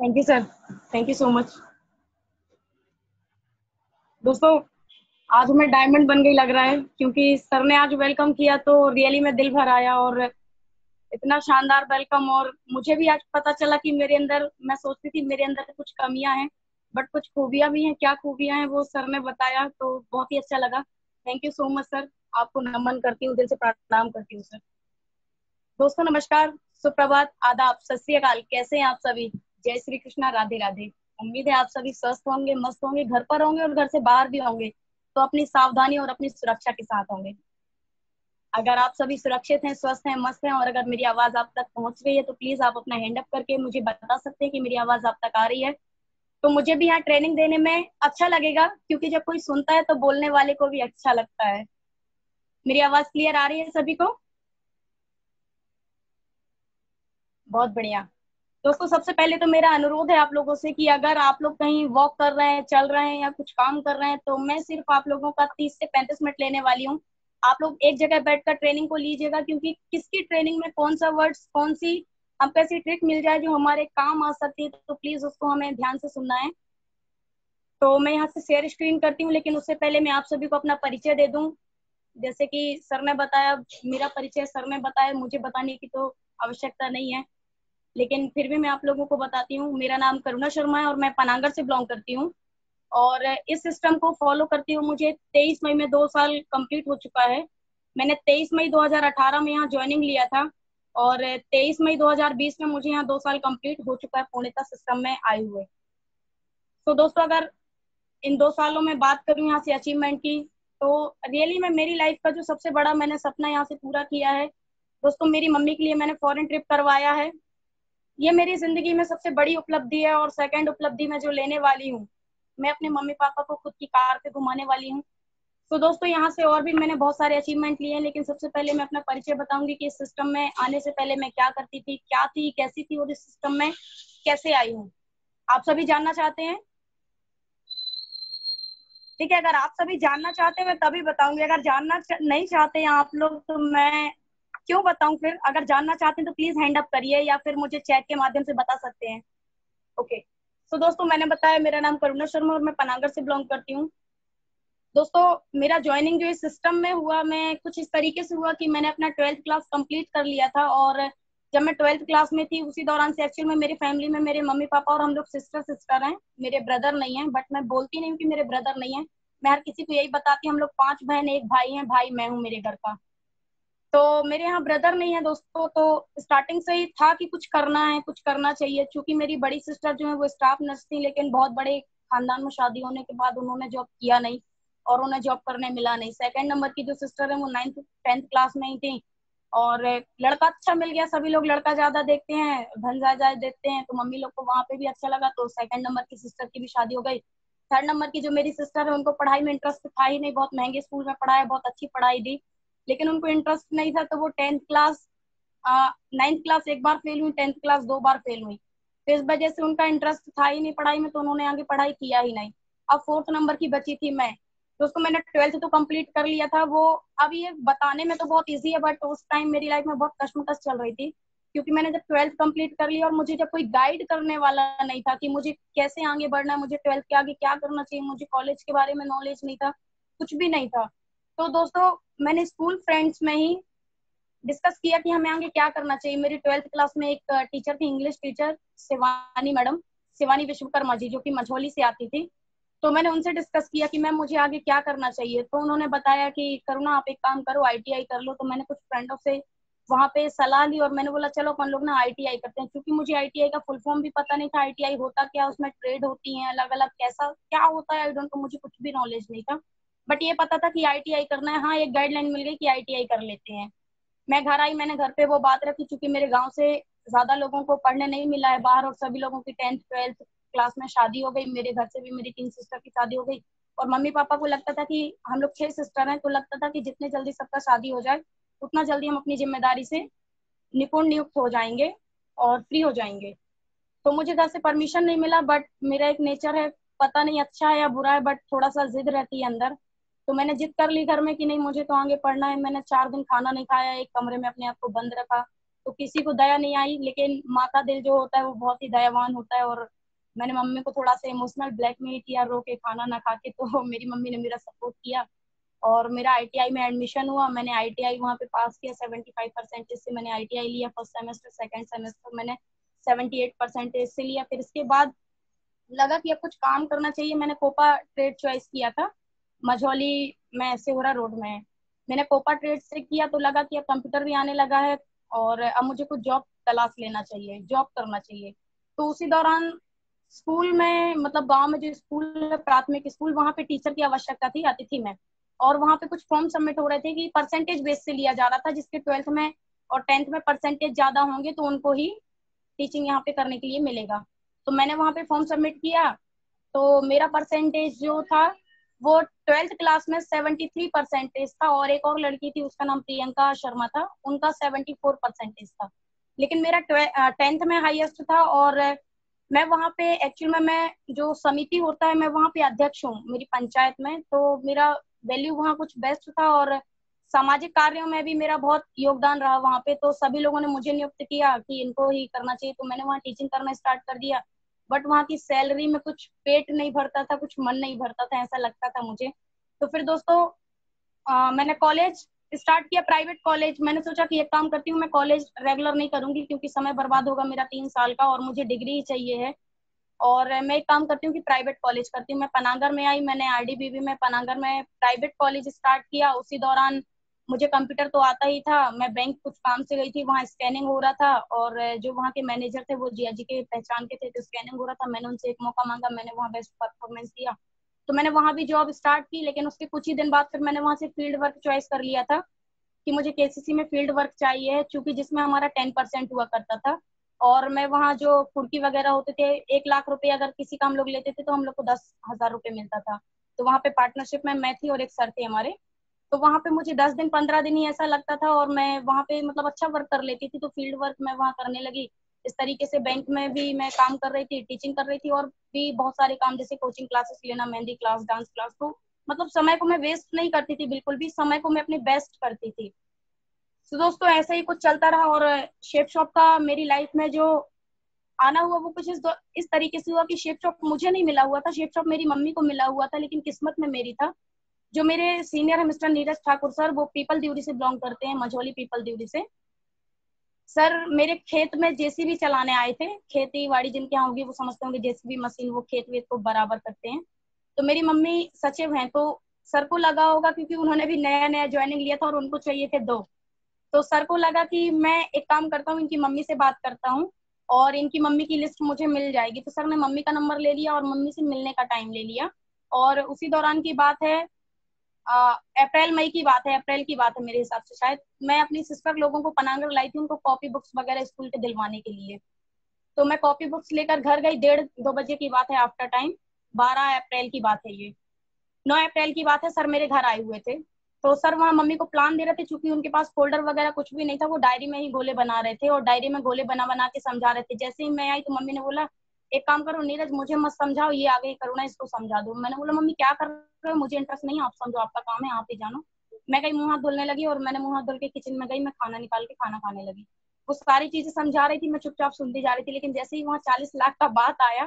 Thank you sir. Thank you so much. दोस्तों, आज मैं डायमंड बन गई लग रहा है, क्योंकि सर ने आज वेलकम किया तो रियली में दिल भर आया। और इतना शानदार वेलकम। और मुझे भी आज पता चला कि मेरे अंदर, मैं सोचती थी मेरे अंदर कुछ कमियां हैं, बट कुछ खूबियां भी हैं। क्या खूबियां हैं वो सर ने बताया तो बहुत ही अच्छा लगा। Thank you so much sir. आपको नमन करती हूँ, दिल से प्रणाम करती हूँ सर। दोस्तों नमस्कार, सुप्रभात, आदाब, सत श्री अकाल। कैसे हैं आप सभी? जय श्री कृष्णा, राधे राधे। उम्मीद है आप सभी स्वस्थ होंगे, मस्त होंगे, घर पर होंगे और घर से बाहर भी होंगे तो अपनी सावधानी और अपनी सुरक्षा के साथ होंगे। अगर आप सभी सुरक्षित हैं, स्वस्थ हैं, मस्त हैं और अगर मेरी आवाज आप तक पहुंच रही है तो प्लीज आप अपना हैंड अप करके मुझे बता सकते हैं कि मेरी आवाज आप तक आ रही है। तो मुझे भी यहाँ ट्रेनिंग देने में अच्छा लगेगा, क्योंकि जब कोई सुनता है तो बोलने वाले को भी अच्छा लगता है। मेरी आवाज क्लियर आ रही है सभी को? बहुत बढ़िया। दोस्तों सबसे पहले तो मेरा अनुरोध है आप लोगों से कि अगर आप लोग कहीं वॉक कर रहे हैं, चल रहे हैं या कुछ काम कर रहे हैं तो मैं सिर्फ आप लोगों का 30 से 35 मिनट लेने वाली हूँ। आप लोग एक जगह बैठकर ट्रेनिंग को लीजिएगा, क्योंकि किसकी ट्रेनिंग में कौन सा वर्ड्स, कौन सी हमको ऐसी ट्रिक मिल जाए जो हमारे काम आ सकती है, तो प्लीज उसको हमें ध्यान से सुनना है। तो मैं यहाँ से शेयर स्क्रीन करती हूँ, लेकिन उससे पहले मैं आप सभी को अपना परिचय दे दूँ। जैसे कि सर ने बताया, मेरा परिचय सर ने बताया, मुझे बताने की तो आवश्यकता नहीं है, लेकिन फिर भी मैं आप लोगों को बताती हूँ। मेरा नाम करुणा शर्मा है और मैं पनागर से बिलोंग करती हूँ। और इस सिस्टम को फॉलो करती हूँ मुझे 23 मई में 2 साल कंप्लीट हो चुका है। मैंने 23 मई 2018 में यहाँ ज्वाइनिंग लिया था और 23 मई 2020 में मुझे यहाँ 2 साल कंप्लीट हो चुका है पूर्णतः सिस्टम में आए हुए। तो दोस्तों अगर इन 2 सालों में बात करूँ यहाँ से अचीवमेंट की, तो रियली में मेरी लाइफ का जो सबसे बड़ा मैंने सपना यहाँ से पूरा किया है दोस्तों, मेरी मम्मी के लिए मैंने फॉरेन ट्रिप करवाया है। ये मेरी जिंदगी में सबसे बड़ी उपलब्धि है। और सेकंड उपलब्धि मैं जो लेने वाली हूँ, मैं अपने मम्मी पापा को खुद की कार पे घुमाने वाली हूँ। तो दोस्तों यहाँ से और भी मैंने बहुत सारे अचीवमेंट लिए हैं, लेकिन सबसे पहले मैं अपना परिचय बताऊंगी कि इस सिस्टम में आने से पहले मैं क्या करती थी, क्या थी, कैसी थी और इस सिस्टम में कैसे आई हूँ। आप सभी जानना चाहते हैं? ठीक है, अगर आप सभी जानना चाहते हैं मैं तभी बताऊंगी। अगर नहीं चाहते हैं आप लोग तो मैं क्यों बताऊं फिर? अगर जानना चाहते हैं तो प्लीज हैंड अप करिए या फिर मुझे चैट के माध्यम से बता सकते हैं। ओके। तो दोस्तों मैंने बताया, मेरा नाम करुणा शर्मा और मैं पनागर से बिलोंग करती हूँ। दोस्तों मेरा ज्वाइनिंग जो इस सिस्टम में हुआ, मैं कुछ इस तरीके से हुआ कि मैंने अपना 12th क्लास कंप्लीट कर लिया था। और जब मैं 12th क्लास में थी उसी दौरान से एक्चुअल में मेरी फैमिली में मेरे मम्मी पापा और हम लोग सिस्टर सिस्टर हैं। मेरे ब्रदर नहीं है, बट मैं बोलती नहीं हूँ कि मेरे ब्रदर नहीं है। मैं हर किसी को यही बताती हूँ, हम लोग 5 बहन एक भाई हैं, भाई मैं हूँ मेरे घर का। तो मेरे यहाँ ब्रदर नहीं है दोस्तों। तो स्टार्टिंग से ही था कि कुछ करना है, कुछ करना चाहिए। क्योंकि मेरी बड़ी सिस्टर जो है वो स्टाफ नर्स थी, लेकिन बहुत बड़े खानदान में शादी होने के बाद उन्होंने जॉब किया नहीं और उन्हें जॉब करने मिला नहीं। सेकंड नंबर की जो सिस्टर है वो 9th 10th क्लास में ही थी और लड़का अच्छा मिल गया। सभी लोग लड़का ज्यादा देखते हैं, धन ज्यादा देखते हैं, तो मम्मी लोग को वहां पे भी अच्छा लगा, तो सेकंड नंबर की सिस्टर की भी शादी हो गई। थर्ड नंबर की जो मेरी सिस्टर है उनको पढ़ाई में इंटरेस्ट था ही नहीं, बहुत महंगे स्कूल में पढ़ाया, बहुत अच्छी पढ़ाई दी, लेकिन उनको इंटरेस्ट नहीं था। तो वो 10th क्लास, 9th क्लास एक बार फेल हुई, 10th क्लास 2 बार फेल हुई। तो इस वजह से उनका इंटरेस्ट था ही नहीं पढ़ाई में, तो उन्होंने आगे पढ़ाई किया ही नहीं। अब फोर्थ नंबर की बची थी मैं। तो उसको मैंने 12th तो कंप्लीट कर लिया था। वो अब ये बताने में तो बहुत इजी है, बट उस टाइम मेरी लाइफ में बहुत कश्मकश चल रही थी, क्योंकि मैंने जब 12th कंप्लीट कर लिया और मुझे जब कोई गाइड करने वाला नहीं था कि मुझे कैसे आगे बढ़ना है, मुझे 12th के आगे क्या करना चाहिए, मुझे कॉलेज के बारे में नॉलेज नहीं था, कुछ भी नहीं था। तो दोस्तों मैंने स्कूल फ्रेंड्स में ही डिस्कस किया कि हमें आगे क्या करना चाहिए। मेरी 12th क्लास में एक टीचर थी, English teacher, Shivani madam, Shivani Vishwakarma ji, जो कि मझौली से आती थी। तो मैंने उनसे डिस्कस किया कि मैम मुझे आगे क्या करना चाहिए। तो उन्होंने बताया कि करुणा आप एक काम करो, आईटीआई कर लो। तो मैंने कुछ फ्रेंडों से वहां पे सलाह ली और मैंने बोला चलो अपन लोग ना आईटीआई करते हैं, क्योंकि मुझे आईटीआई का फुल फॉर्म भी पता नहीं था, आईटीआई होता क्या, उसमें ट्रेड होती है अलग अलग, कैसा क्या होता है आई डोंट नो, मुझे कुछ भी नॉलेज नहीं था। बट ये पता था कि आईटीआई करना है। हाँ, एक गाइडलाइन मिल गई कि आईटीआई कर लेते हैं। मैं घर आई, मैंने घर पे वो बात रखी, क्योंकि मेरे गांव से ज्यादा लोगों को पढ़ने नहीं मिला है बाहर, और सभी लोगों की 10th 12th क्लास में शादी हो गई। मेरे घर से भी मेरी 3 सिस्टर की शादी हो गई। और मम्मी पापा को लगता था कि हम लोग 6 सिस्टर हैं, तो लगता था कि जितने जल्दी सबका शादी हो जाए उतना जल्दी हम अपनी जिम्मेदारी से निपुण नियुक्त हो जाएंगे और फ्री हो जाएंगे। तो मुझे घर से परमिशन नहीं मिला, बट मेरा एक नेचर है, पता नहीं अच्छा है या बुरा है, बट थोड़ा सा जिद रहती है अंदर। तो मैंने जिद कर ली घर में कि नहीं, मुझे तो आगे पढ़ना है। मैंने 4 दिन खाना नहीं खाया, एक कमरे में अपने आप को बंद रखा। तो किसी को दया नहीं आई, लेकिन माँ का दिल जो होता है वो बहुत ही दयावान होता है। और मैंने मम्मी को थोड़ा सा इमोशनल ब्लैकमेल किया, रो के खाना ना खा के, तो मेरी मम्मी ने मेरा सपोर्ट किया और मेरा आईटीआई में एडमिशन हुआ। मैंने आईटीआई वहाँ पे पास किया, 75% से मैंने आईटीआई लिया। फर्स्ट सेमेस्टर, सेकंड सेमेस्टर मैंने 78% से लिया। फिर इसके बाद लगा कि अब कुछ काम करना चाहिए। मैंने कोपा ट्रेड चॉइस किया था, मझौली में, सिहोरा रोड में है। मैंने कोपा ट्रेड से किया तो लगा कि अब कंप्यूटर भी आने लगा है और अब मुझे कुछ जॉब तलाश लेना चाहिए, जॉब करना चाहिए। तो उसी दौरान स्कूल में, मतलब गांव में जो स्कूल है, प्राथमिक स्कूल, वहां पे टीचर की आवश्यकता थी, अतिथि में। और वहां पे कुछ फॉर्म सबमिट हो रहे थे कि परसेंटेज बेस से लिया जा रहा था, जिसके 12th में और 10th में परसेंटेज ज्यादा होंगे तो उनको ही टीचिंग यहाँ पे करने के लिए मिलेगा। तो मैंने वहां पे फॉर्म सबमिट किया, तो मेरा परसेंटेज जो था वो 12th क्लास में 73% था। और एक और लड़की थी, उसका नाम प्रियंका शर्मा था, उनका 74% था। लेकिन मेरा 10th में हाईएस्ट था। और मैं वहाँ पे एक्चुअल में, मैं जो समिति होता है, मैं वहाँ पे अध्यक्ष हूँ मेरी पंचायत में, तो मेरा वैल्यू वहाँ कुछ बेस्ट था। और सामाजिक कार्यों में भी मेरा बहुत योगदान रहा वहाँ पे। तो सभी लोगों ने मुझे नियुक्त किया कि इनको ही करना चाहिए, तो मैंने वहाँ टीचिंग करना स्टार्ट कर दिया। बट वहाँ की सैलरी में कुछ पेट नहीं भरता था, कुछ मन नहीं भरता था, ऐसा लगता था मुझे। तो फिर दोस्तों मैंने कॉलेज स्टार्ट किया, प्राइवेट कॉलेज। मैंने सोचा कि एक काम करती हूँ, मैं कॉलेज रेगुलर नहीं करूंगी क्योंकि समय बर्बाद होगा मेरा 3 साल का, और मुझे डिग्री ही चाहिए है। और मैं एक काम करती हूँ कि प्राइवेट कॉलेज करती हूँ। मैं पनागर में आई, मैंने आरडीबीबी में, पनागर में प्राइवेट कॉलेज स्टार्ट किया। उसी दौरान मुझे कंप्यूटर तो आता ही था। मैं बैंक कुछ काम से गई थी, वहाँ स्कैनिंग हो रहा था, और जो वहाँ के मैनेजर थे वो जीआजी के पहचान के थे, तो स्कैनिंग हो रहा था। मैंने उनसे एक मौका मांगा, मैंने वहाँ बेस्ट परफॉर्मेंस दिया, तो मैंने वहाँ भी जॉब स्टार्ट की। लेकिन उसके कुछ ही दिन बाद फिर मैंने वहाँ से फील्ड वर्क चॉइस कर लिया था कि मुझे केसीसी में फील्ड वर्क चाहिए, क्योंकि जिसमें हमारा 10% हुआ करता था। और मैं वहाँ जो कुर्की वगैरह होते थे, 1 लाख रुपए अगर किसी का हम लोग लेते थे तो हम लोग को 10,000 रुपए मिलता था। तो वहाँ पे पार्टनरशिप में मैं थी और एक सर थे हमारे। तो वहाँ पे मुझे 10 दिन 15 दिन ही ऐसा लगता था, और मैं वहाँ पे मतलब अच्छा वर्क कर लेती थी, तो फील्ड वर्क मैं वहाँ करने लगी। इस तरीके से बैंक में भी मैं काम कर रही थी, टीचिंग कर रही थी, और भी बहुत सारे काम जैसे कोचिंग क्लासेस लेना, मेहंदी क्लास, डांस क्लास। तो मतलब समय को मैं वेस्ट नहीं करती थी बिल्कुल भी, समय को मैं अपनी बेस्ट करती थी। तो दोस्तों ऐसे ही कुछ चलता रहा। और शेप शॉप का मेरी लाइफ में जो आना हुआ वो कुछ इस तरीके से हुआ कि शेप शॉप मुझे नहीं मिला हुआ था, शेप शॉप मेरी मम्मी को मिला हुआ था, लेकिन किस्मत में मेरी था। जो मेरे सीनियर है मिस्टर नीरज ठाकुर सर, वो पीपल द्यूरी से बिलोंग करते हैं, मझौली पीपल द्यूरी से। सर मेरे खेत में जेसीबी चलाने आए थे, खेती बाड़ी जिनके यहाँ होगी वो समझते होंगे, जेसीबी मशीन, वो खेत वेत को बराबर करते हैं। तो मेरी मम्मी सचिव हैं, तो सर को लगा होगा, क्योंकि उन्होंने भी नया नया ज्वाइनिंग लिया था और उनको चाहिए थे दो। तो सर को लगा कि मैं एक काम करता हूँ, इनकी मम्मी से बात करता हूँ और इनकी मम्मी की लिस्ट मुझे मिल जाएगी। तो सर ने मम्मी का नंबर ले लिया और मम्मी से मिलने का टाइम ले लिया। और उसी दौरान की बात है, अप्रैल मई की बात है, अप्रैल की बात है मेरे हिसाब से शायद। मैं अपनी सिस्टर लोगों को पनागर लाई थी, उनको कॉपी बुक्स वगैरह स्कूल के दिलवाने के लिए। तो मैं कॉपी बुक्स लेकर घर गई, 1:30-2 बजे की बात है, आफ्टर टाइम। 12 अप्रैल की बात है ये। 9 अप्रैल की बात है, सर मेरे घर आए हुए थे। तो सर वहाँ मम्मी को प्लान दे रहे थे, चूंकि उनके पास फोल्डर वगैरह कुछ भी नहीं था, वो डायरी में ही गोले बना रहे थे और डायरी में गोले बना बना के समझा रहे थे। जैसे ही मैं आई तो मम्मी ने बोला, एक काम करो नीरज, मुझे मत समझाओ, ये आगे करुणा, इसको समझा दो। मैंने बोला मम्मी क्या कर रहे हो, मुझे इंटरेस्ट नहीं है, आप समझो, आपका काम है, आप ही जानो। मैं गई मुंह हाथ धुलने लगी, और मैंने मुंह हाथ धुल के किचन में गई, मैं खाना निकाल के खाना खाने लगी। वो सारी चीजें समझा रही थी, मैं चुपचाप सुनती जा रही थी। लेकिन जैसे ही वहाँ 40 लाख का बात आया,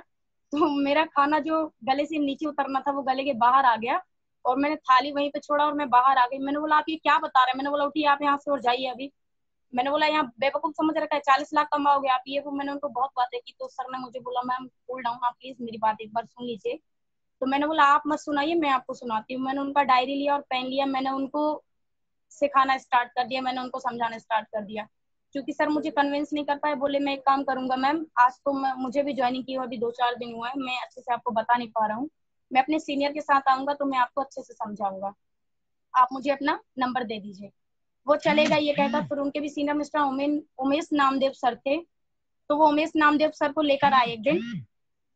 तो मेरा खाना जो गले से नीचे उतरना था वो गले के बाहर आ गया, और मैंने थाली वहीं पे छोड़ा और मैं बाहर आ गई। मैंने बोला आप ये क्या बता रहे हैं, मैंने बोला उठिए आप यहाँ से और जाइए अभी। मैंने बोला यहाँ बेवकूफ समझ रखा है, 40 लाख कमाओगे आप, ये वो। मैंने उनको बहुत बातें की, तो सर ने मुझे बोला मैम कूल डाउन, आप प्लीज मेरी बात एक बार सुन लीजिए। तो मैंने बोला आप मत सुनाइए, मैं आपको सुनाती हूँ। मैंने उनका डायरी लिया और पेन लिया, मैंने उनको सिखाना स्टार्ट कर दिया, मैंने उनको समझाना स्टार्ट कर दिया। क्योंकि सर मुझे कन्विंस नहीं कर पाए, बोले मैं एक काम करूंगा मैम, आज तो मुझे भी ज्वाइनिंग की हुआ अभी 2-4 दिन हुआ है, मैं अच्छे से आपको बता नहीं पा रहा हूँ। मैं अपने सीनियर के साथ आऊंगा तो मैं आपको अच्छे से समझाऊंगा, आप मुझे अपना नंबर दे दीजिए। वो चलेगा ये कहकर, फिर उनके भी senior mister Umesh Namdev sir थे। तो वो उमेश नामदेव सर को लेकर आए एक दिन,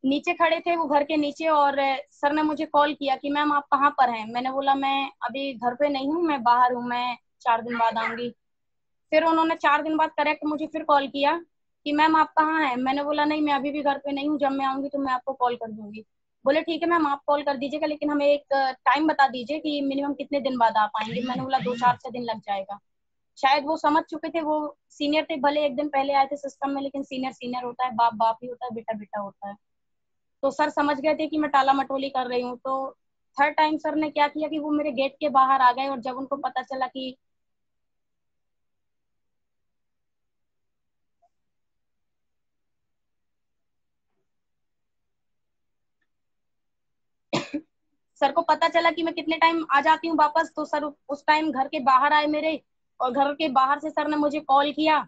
नीचे खड़े थे वो घर के नीचे, और सर ने मुझे कॉल किया कि मैम आप कहाँ पर हैं। मैंने बोला मैं अभी घर पे नहीं हूँ, मैं बाहर हूँ, मैं 4 दिन बाद आऊंगी। फिर उन्होंने 4 दिन बाद करेक्ट मुझे फिर कॉल किया कि मैम आप कहाँ हैं। मैंने बोला नहीं मैं अभी भी घर पे नहीं हूँ, जब मैं आऊंगी तो मैं आपको कॉल कर दूंगी। बोले ठीक है मैम आप कॉल कर दीजिएगा, लेकिन हमें एक टाइम बता दीजिए कि मिनिमम कितने दिन बाद आप आएंगे। मैंने बोला 2-4-6 दिन लग जाएगा। शायद वो समझ चुके थे, वो सीनियर थे, भले एक दिन पहले आए थे सिस्टम में, लेकिन सीनियर सीनियर होता है, बाप बाप ही होता है, बेटा बेटा होता है। तो सर समझ गए थे कि मैं टाला मटोली कर रही हूँ। तो थर्ड टाइम सर ने क्या किया कि वो मेरे गेट के बाहर आ गए, और जब उनको पता चला कि सर को पता चला कि मैं कितने टाइम आ जाती हूँ वापस, तो सर उस टाइम घर के बाहर आए मेरे, और घर के बाहर से सर ने मुझे कॉल किया,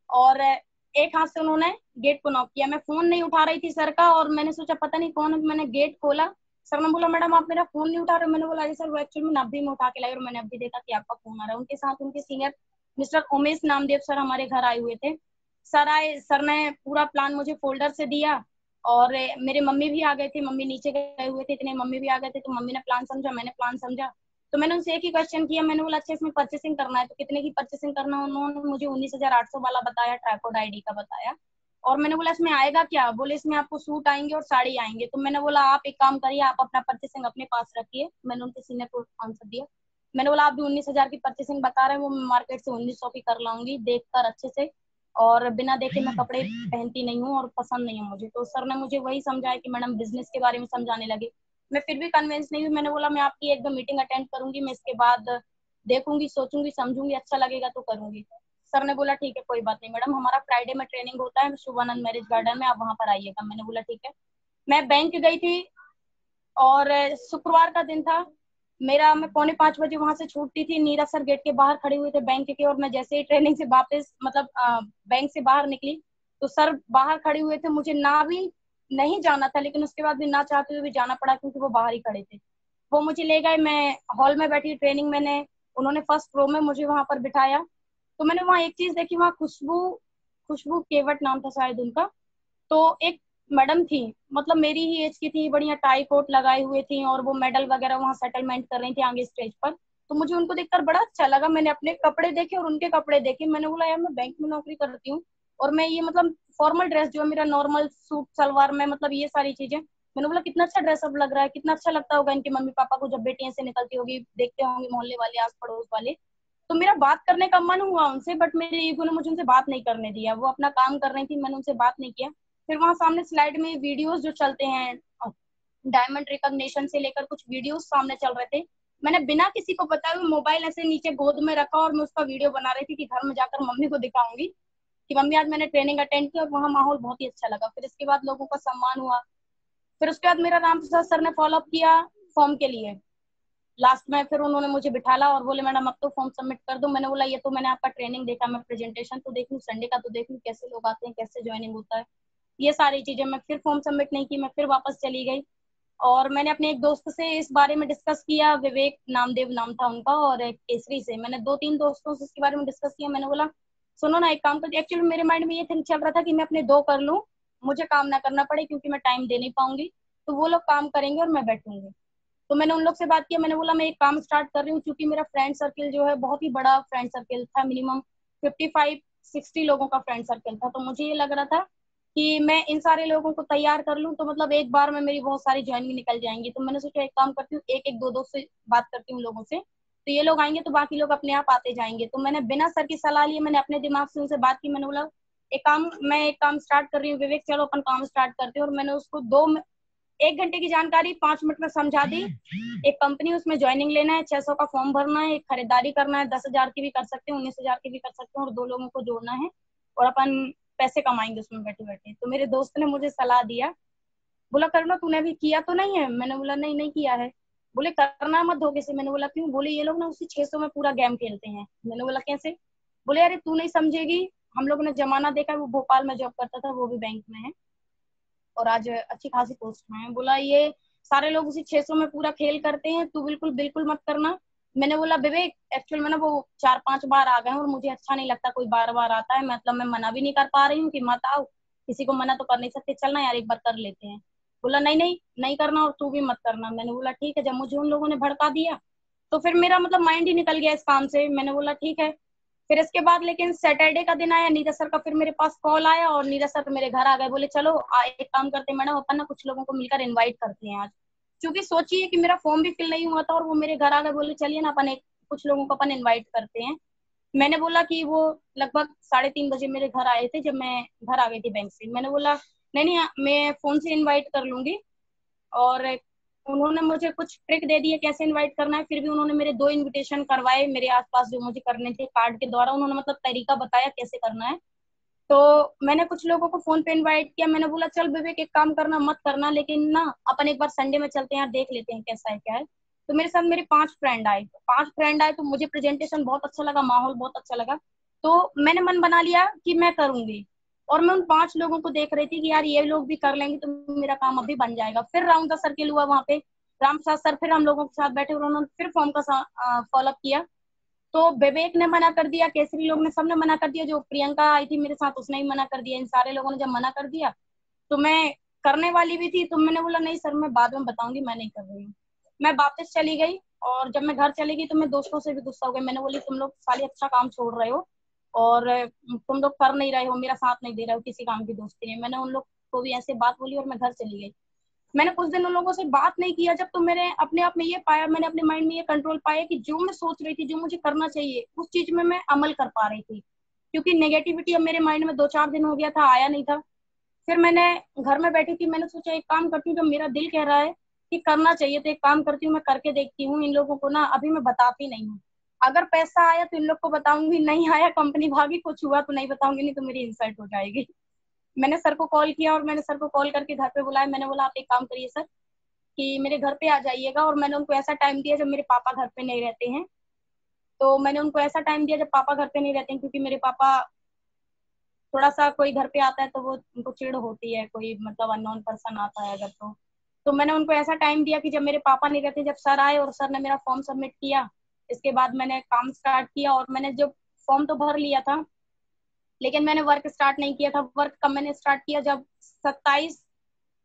और एक हाथ से उन्होंने गेट को नॉक किया। मैं फोन नहीं उठा रही थी सर का, और मैंने सोचा पता नहीं कौन है, मैंने गेट खोला। सर ने बोला मैडम आप मेरा फोन नहीं उठा रहे। मैंने बोला अरे सर वो एक्चुअली में नब्बी में उठा के लाई, और मैंने अभी देखा कि आपका फोन आ रहा है। उनके साथ उनके senior mister Umesh Namdev sir हमारे घर आए हुए थे। सर आए, सर ने पूरा प्लान मुझे फोल्डर से दिया, और मेरे मम्मी भी आ गए थे, मम्मी नीचे गए हुए थे, इतने मम्मी भी आ गए थे। तो मम्मी ने प्लान समझा, मैंने प्लान समझा। तो मैंने उनसे एक ही क्वेश्चन किया, मैंने बोला अच्छा इसमें परचेसिंग करना है तो कितने की परचेसिंग करना है। उन्होंने मुझे 19,800 वाला बताया, ट्राइपॉड आईडी का बताया। और मैंने बोला इसमें आएगा क्या, बोले इसमें आपको सूट आएंगे और साड़ी आएंगे। तो मैंने बोला आप एक काम करिए, आप अपना परचेसिंग अपने पास रखिए। मैंने उनके सीनियर को आंसर दिया। मैंने बोला आप भी 19,000 की परचेसिंग बता रहे हैं, वो मैं मार्केट से 1900 की कर लाऊंगी देख कर अच्छे से, और बिना देखे मैं कपड़े पहनती नहीं हूँ और पसंद नहीं है मुझे। तो सर ने मुझे वही समझाया कि मैडम बिजनेस के बारे में समझाने लगे। मैं फिर भी कन्विंस नहीं हुई। मैंने बोला मैं आपकी एक दो मीटिंग अटेंड करूंगी, मैं इसके बाद देखूंगी, सोचूंगी, समझूंगी, अच्छा लगेगा तो करूंगी। सर ने बोला ठीक है कोई बात नहीं मैडम, हमारा फ्राइडे में ट्रेनिंग होता है शुभानंद मैरिज गार्डन में, आप वहां पर आइएगा। मैंने बोला ठीक है। मैं बैंक गई थी, और शुक्रवार का दिन था मेरा। मैं 4:45 वहां से छूटती थी, नीरज सर गेट के बाहर खड़े हुए थे बैंक के, और मैं जैसे ही ट्रेनिंग से वापस मतलब बैंक से बाहर निकली, तो सर बाहर खड़े हुए थे। मुझे ना भी नहीं जाना था, लेकिन उसके बाद भी ना चाहते हुए भी जाना पड़ा, क्योंकि वो बाहर ही खड़े थे। वो मुझे ले गए, मैं हॉल में बैठी ट्रेनिंग मैंने, उन्होंने फर्स्ट रो में मुझे वहां पर बिठाया। तो मैंने वहां एक चीज देखी, वहां खुशबू, खुशबू केवट नाम था शायद उनका। तो एक मैडम थी, मतलब मेरी ही एज की थी, बढ़िया टाई कोट लगाई हुई थी, और वो मेडल वगैरह वहां सेटलमेंट कर रही थी आगे स्टेज पर। तो मुझे उनको देखकर बड़ा अच्छा लगा। मैंने अपने कपड़े देखे और उनके कपड़े देखे, मैंने बोला यार मैं बैंक में नौकरी करती हूँ, और मैं ये मतलब फॉर्मल ड्रेस जो है मेरा नॉर्मल सूट सलवार में, मतलब ये सारी चीजें, मैंने बोला कितना अच्छा ड्रेसअप लग रहा है, कितना अच्छा लगता होगा इनके मम्मी पापा को जब बेटियां से निकलती होगी, देखते होंगे मोहल्ले वाले आस पड़ोस वाले। तो मेरा बात करने का मन हुआ उनसे, बट मेरे ईगो ने मुझे उनसे बात नहीं करने दिया। वो अपना काम कर रही थी, मैंने उनसे बात नहीं किया। फिर वहां सामने स्लाइड में वीडियोस जो चलते हैं, डायमंड रिकॉग्निशन से लेकर कुछ वीडियोस सामने चल रहे थे। मैंने बिना किसी को बताए हुए मोबाइल ऐसे नीचे गोद में रखा, और मैं उसका वीडियो बना रही थी कि घर में जाकर मम्मी को दिखाऊंगी कि मम्मी आज मैंने ट्रेनिंग अटेंड की, और वहाँ माहौल बहुत ही अच्छा लगा। फिर इसके बाद लोगों का सम्मान हुआ। फिर उसके बाद मेरा राम प्रसाद सर ने फॉलोअप किया फॉर्म के लिए। लास्ट में फिर उन्होंने मुझे बिठाला और बोले मैडम अब तो फॉर्म सबमिट कर दो। मैंने बोला ये तो मैंने आपका ट्रेनिंग देखा, मैं प्रेजेंटेशन तो देखूं, संडे का तो देखूं कैसे लोग आते हैं, कैसे ज्वाइनिंग होता है, ये सारी चीजें। मैं फिर फॉर्म सबमिट नहीं की, मैं फिर वापस चली गई। और मैंने अपने एक दोस्त से इस बारे में डिस्कस किया, विवेक नामदेव नाम था उनका, और एक केसरी से मैंने दो तीन दोस्तों से इसके बारे में डिस्कस किया। मैंने बोला सुनो ना एक काम कर, एक्चुअली मेरे माइंड में ये थिंक चल रहा था कि मैं अपने दो कर लूं, मुझे काम ना करना पड़े, क्योंकि मैं टाइम दे नहीं पाऊंगी, तो वो लोग काम करेंगे और मैं बैठूंगी। तो मैंने उन लोग से बात किया, मैंने बोला मैं एक काम स्टार्ट कर रही हूँ, क्योंकि मेरा फ्रेंड सर्किल जो है बहुत ही बड़ा फ्रेंड सर्किल था, मिनिमम 55-60 लोगों का फ्रेंड सर्किल था। तो मुझे ये लग रहा था कि मैं इन सारे लोगों को तैयार कर लूँ तो मतलब एक बार में मेरी बहुत सारी ज्वाइनिंग निकल जाएंगी। तो मैंने सोचा एक काम करती हूँ, एक एक दो दो से बात करती हूँ लोगों से, तो ये लोग आएंगे तो बाकी लोग अपने आप आते जाएंगे। तो मैंने बिना सर की सलाह लिए मैंने अपने दिमाग से उनसे बात की। मैंने बोला एक काम स्टार्ट कर रही हूँ विवेक, चलो अपन काम स्टार्ट करते हैं। और मैंने उसको 1 घंटे की जानकारी 5 मिनट में समझा दी। एक कंपनी, उसमें ज्वाइनिंग लेना है, 600 का फॉर्म भरना है, एक खरीदारी करना है, 10,000 की भी कर सकते हैं, 19,000 की भी कर सकते हैं, और दो लोगों को जोड़ना है, और अपन पैसे कमाएंगे उसमें बैठे बैठे। तो मेरे दोस्त ने मुझे सलाह दिया, बोला करना तूने अभी किया तो नहीं है। मैंने बोला नहीं नहीं किया है। बोले करना मत धोखे से। मैंने बोला क्यों। बोले ये लोग ना उसी 600 में पूरा गेम खेलते हैं। मैंने बोला कैसे। बोले अरे तू नहीं समझेगी, हम लोगों ने जमाना देखा है। वो भोपाल में जॉब करता था, वो भी बैंक में है, और आज अच्छी खासी पोस्ट में है। बोला ये सारे लोग उसी 600 में पूरा खेल करते हैं, तू बिल्कुल बिल्कुल मत करना। मैंने बोला विवेक एक्चुअल में ना वो 4-5 बार आ गए हैं, और मुझे अच्छा नहीं लगता कोई बार बार आता है, मतलब मैं मना भी नहीं कर पा रही हूँ कि मत आओ, किसी को मना तो कर नहीं सकते, चलना यार एक बार कर लेते हैं। बोला नहीं नहीं नहीं करना, और तू भी मत करना। मैंने बोला ठीक है। जब मुझे उन लोगों ने भड़का दिया तो फिर मेरा मतलब माइंड ही निकल गया इस काम से। मैंने बोला ठीक है। फिर इसके बाद लेकिन सैटरडे का दिन आया, नीरज सर का फिर मेरे पास कॉल आया, और नीरज सर मेरे घर आ गए, बोले चलो एक काम करते हैं मैडम, अपन ना कुछ लोगों को मिलकर इनवाइट करते हैं आज। क्योंकि सोचिए कि मेरा फॉर्म भी फिल नहीं हुआ था, और वो मेरे घर आ गए, बोले चलिए ना अपन एक कुछ लोगों को अपन इनवाइट करते हैं। मैंने बोला कि वो लगभग 3:30 बजे मेरे घर आए थे, जब मैं घर आ गई थी बैंक से। मैंने बोला नहीं नहीं, मैं फोन से इनवाइट कर लूंगी। और उन्होंने मुझे कुछ ट्रिक दे दी है कैसे इनवाइट करना है। फिर भी उन्होंने मेरे 2 इनविटेशन करवाए मेरे आसपास जो मुझे करने थे कार्ड के द्वारा। उन्होंने मतलब तरीका बताया कैसे करना है। तो मैंने कुछ लोगों को फोन पे इनवाइट किया। मैंने बोला चल विवेक एक काम करना, मत करना, लेकिन ना अपन एक बार संडे में चलते हैं यार, देख लेते हैं कैसा है क्या है। तो मेरे साथ मेरे 5 फ्रेंड आए तो मुझे प्रेजेंटेशन बहुत अच्छा लगा, माहौल बहुत अच्छा लगा। तो मैंने मन बना लिया कि मैं करूंगी। और मैं उन 5 लोगों को देख रही थी कि यार ये लोग भी कर लेंगे तो मेरा काम अभी बन जाएगा। फिर राउंड का सर्किल हुआ वहां पे, राम प्रसाद सर फिर हम लोगों के साथ बैठे और उन्होंने फिर फॉर्म का फॉलोअप किया। तो विवेक ने मना कर दिया, केसरी लोग ने, सबने मना कर दिया, जो प्रियंका आई थी मेरे साथ उसने भी मना कर दिया। इन सारे लोगों ने जब मना कर दिया तो मैं करने वाली भी थी। तो मैंने बोला नहीं सर, मैं बाद में बताऊंगी, मैं नहीं कर रही हूँ। मैं वापस चली गई। और जब मैं घर चली गई तो मैं दोस्तों से भी गुस्सा हो गई। मैंने बोली तुम लोग साले अच्छा काम छोड़ रहे हो और तुम लोग कर नहीं रहे हो, मेरा साथ नहीं दे रहे हो किसी काम की दोस्ती में। मैंने उन लोग को भी ऐसे बात बोली और मैं घर चली गई। मैंने कुछ दिन उन लोगों से बात नहीं किया जब, तो मैंने अपने आप में ये पाया, मैंने अपने माइंड में ये कंट्रोल पाया कि जो मैं सोच रही थी, जो मुझे करना चाहिए, उस चीज में मैं अमल कर पा रही थी। क्योंकि नेगेटिविटी अब मेरे माइंड में 2-4 दिन हो गया था, आया नहीं था। फिर मैंने घर में बैठी थी, मैंने सोचा एक काम करती हूँ, जब मेरा दिल कह रहा है कि करना चाहिए तो एक काम करती हूँ, मैं करके देखती हूँ। इन लोगों को ना अभी मैं बताती नहीं हूँ। अगर पैसा आया तो इन लोग को बताऊंगी, नहीं आया कंपनी भागी, कुछ हुआ तो नहीं बताऊंगी, नहीं तो मेरी इंसल्ट हो जाएगी। मैंने सर को कॉल किया और मैंने सर को कॉल करके घर पे बुलाया। मैंने बोला आप एक काम करिए सर कि मेरे घर पे आ जाइएगा। और मैंने उनको ऐसा टाइम दिया जब मेरे पापा घर पे नहीं रहते हैं। तो मैंने उनको ऐसा टाइम दिया जब पापा घर पे नहीं रहते हैं, क्योंकि मेरे पापा थोड़ा सा, कोई घर पे आता है तो वो उनको चिढ़ होती है, कोई मतलब अननोन पर्सन आता है अगर तो मैंने उनको ऐसा टाइम दिया कि जब मेरे पापा नहीं रहते, जब सर आए और सर ने मेरा फॉर्म सबमिट किया, इसके बाद मैंने काम स्टार्ट किया। और मैंने जब फॉर्म तो भर लिया था लेकिन मैंने वर्क स्टार्ट नहीं किया था। वर्क कब मैंने स्टार्ट किया, जब 27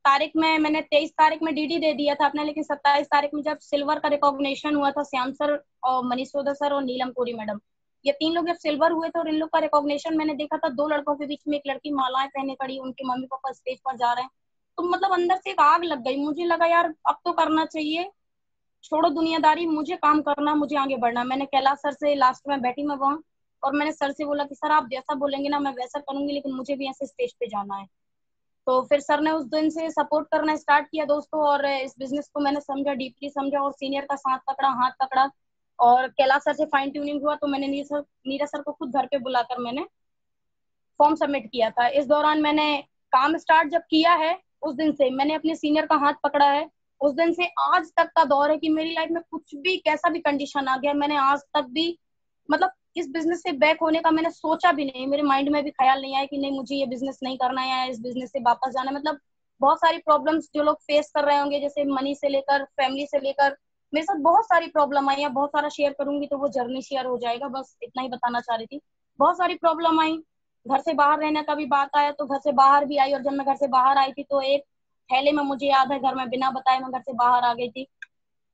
तारीख में, मैंने 23 तारीख में डीडी दे दिया था अपना, लेकिन 27 तारीख में जब सिल्वर का रिकॉग्निशन हुआ था, श्याम सर और मनीष सोधा सर और नीलम कोरी मैडम, ये 3 लोग जब सिल्वर हुए थे और इन लोग का रिकॉग्निशन मैंने देखा था, 2 लड़कों के बीच में एक लड़की मालाएं पहने खड़ी, उनके मम्मी पापा स्टेज पर जा रहे हैं। तो मतलब अंदर से एक आग लग गई, मुझे लगा यार अब तो करना चाहिए, छोड़ो दुनियादारी, मुझे काम करना, मुझे आगे बढ़ना। मैंने कैलाश सर से लास्ट में बैठी मैं वहां, और मैंने सर से बोला कि सर आप जैसा बोलेंगे ना मैं वैसा करूंगी, लेकिन मुझे भी ऐसे स्टेज पे जाना है। तो फिर सर ने उस दिन से सपोर्ट करना स्टार्ट किया दोस्तों, और इस बिजनेस को मैंने समझा, डीपली समझा, और सीनियर का साथ पकड़ा, हाथ पकड़ा। और कैलाश सर से फाइन ट्यूनिंग हुआ तो मैंने नीरज सर को खुद घर पे बुलाकर मैंने फॉर्म सबमिट किया था। इस दौरान मैंने काम स्टार्ट जब किया है, उस दिन से मैंने अपने सीनियर का हाथ पकड़ा है। उस दिन से आज तक का दौर है कि मेरी लाइफ में कुछ भी कैसा भी कंडीशन आ गया, मैंने आज तक भी मतलब इस बिजनेस से बैक होने का मैंने सोचा भी नहीं, मेरे माइंड में भी ख्याल नहीं आया कि नहीं मुझे ये बिजनेस नहीं करना है या इस बिजनेस से वापस जाना है। मतलब बहुत सारी प्रॉब्लम्स जो लोग फेस कर रहे होंगे, जैसे मनी से लेकर फैमिली से लेकर, मेरे साथ बहुत सारी प्रॉब्लम आई है। बहुत सारा शेयर करूंगी तो वो जर्नी शेयर हो जाएगा, बस इतना ही बताना चाह रही थी। बहुत सारी प्रॉब्लम आई, घर से बाहर रहने का भी बात आया तो घर से बाहर भी आई। और जब मैं घर से बाहर आई थी तो एक थैले में, मुझे याद है घर में बिना बताए मैं घर से बाहर आ गई थी,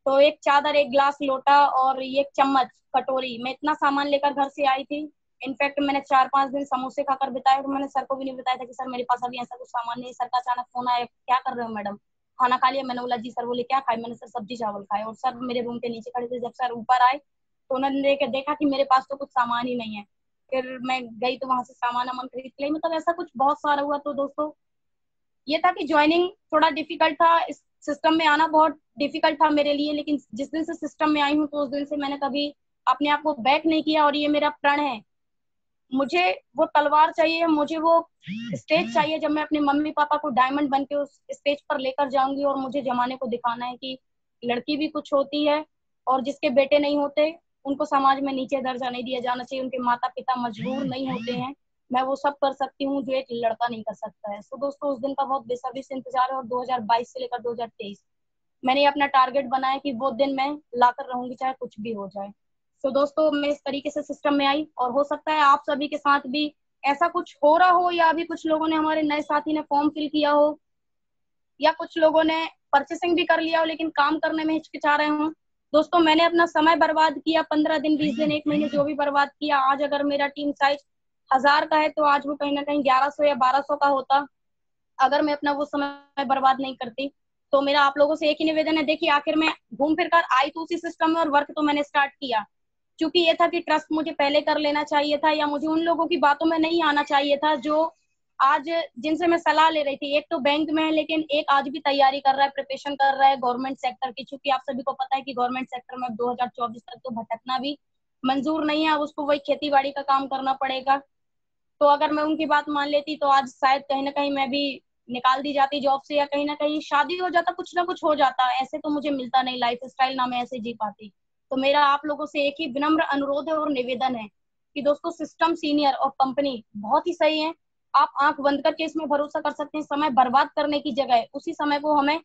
तो एक चादर, एक ग्लास लोटा और एक चम्मच, कटोरी, मैं इतना सामान लेकर घर से आई थी। इनफैक्ट मैंने 4-5 दिन समोसे खाकर बिताए, तो मैंने सर को भी नहीं बताया था कि सर मेरे पास अभी ऐसा कुछ सामान नहीं है। सर का अचानक फोन आया, क्या कर रहे हो मैडम, खाना खा लिया? मैंने बोला जी सर। बोले क्या खाए? मैंने सर सब्जी चावल खाए। और सर मेरे रूम के नीचे खड़े थे। जब सर ऊपर आए तो उन्होंने देखा कि मेरे पास तो कुछ सामान ही नहीं है। फिर मैं गई तो वहां से सामान वामान खरीद ली। मतलब ऐसा कुछ बहुत सारा हुआ। तो दोस्तों ये था कि ज्वाइनिंग थोड़ा डिफिकल्ट था, इस सिस्टम में आना बहुत डिफिकल्ट था मेरे लिए, लेकिन जिस दिन से सिस्टम में आई हूँ तो उस दिन से मैंने कभी अपने आप को बैक नहीं किया। और ये मेरा प्रण है, मुझे वो तलवार चाहिए, मुझे वो स्टेज चाहिए जब मैं अपने मम्मी पापा को डायमंड बन के उस स्टेज पर लेकर जाऊंगी, और मुझे जमाने को दिखाना है कि लड़की भी कुछ होती है, और जिसके बेटे नहीं होते उनको समाज में नीचे दर्जा नहीं दिया जाना चाहिए, उनके माता पिता मजबूर नहीं होते हैं। मैं वो सब कर सकती हूँ जो एक लड़का नहीं कर सकता है। तो दोस्तों उस दिन का बहुत बेसब्री से इंतजार है, और 2022 से लेकर 2023 मैंने अपना टारगेट बनाया कि वो दिन मैं लाकर रहूंगी चाहे कुछ भी हो जाए। तो दोस्तों मैं इस तरीके से सिस्टम में आई, और हो सकता है आप सभी के साथ भी ऐसा कुछ हो रहा हो, या अभी कुछ लोगों ने, हमारे नए साथी ने फॉर्म फिल किया हो, या कुछ लोगों ने परचेसिंग भी कर लिया हो लेकिन काम करने में हिचकिचा रहे हो। दोस्तों मैंने अपना समय बर्बाद किया, 15 दिन, 20 दिन, 1 महीने, जो भी बर्बाद किया, आज अगर मेरा टीम साइज 1000 का है तो आज वो कहीं ना कहीं 1100 या 1200 का होता, अगर मैं अपना वो समय बर्बाद नहीं करती। तो मेरा आप लोगों से एक ही निवेदन है, देखिए आखिर में घूम फिर कर आई तो उसी सिस्टम में, और वर्क तो मैंने स्टार्ट किया। क्योंकि ये था कि ट्रस्ट मुझे पहले कर लेना चाहिए था, या मुझे उन लोगों की बातों में नहीं आना चाहिए था जो आज जिनसे मैं सलाह ले रही थी। एक तो बैंक में है, लेकिन एक आज भी तैयारी कर रहा है, प्रिपरेशन कर रहा है गवर्नमेंट सेक्टर की। चूंकि आप सभी को पता है कि गवर्नमेंट सेक्टर में 2024 तक तो भटकना भी मंजूर नहीं है, अब उसको वही खेती बाड़ी का काम करना पड़ेगा। तो अगर मैं उनकी बात मान लेती तो आज शायद कहीं ना कहीं मैं भी निकाल दी जाती जॉब से, या कहीं ना कहीं शादी हो जाता, कुछ ना कुछ हो जाता। ऐसे तो मुझे मिलता नहीं लाइफ स्टाइल, ना मैं ऐसे जी पाती। तो मेरा आप लोगों से एक ही विनम्र अनुरोध है और निवेदन है कि दोस्तों, सिस्टम सीनियर और कंपनी बहुत ही सही है। आप आंख बंद करके इसमें भरोसा कर सकते हैं। समय बर्बाद करने की जगह उसी समय को हमें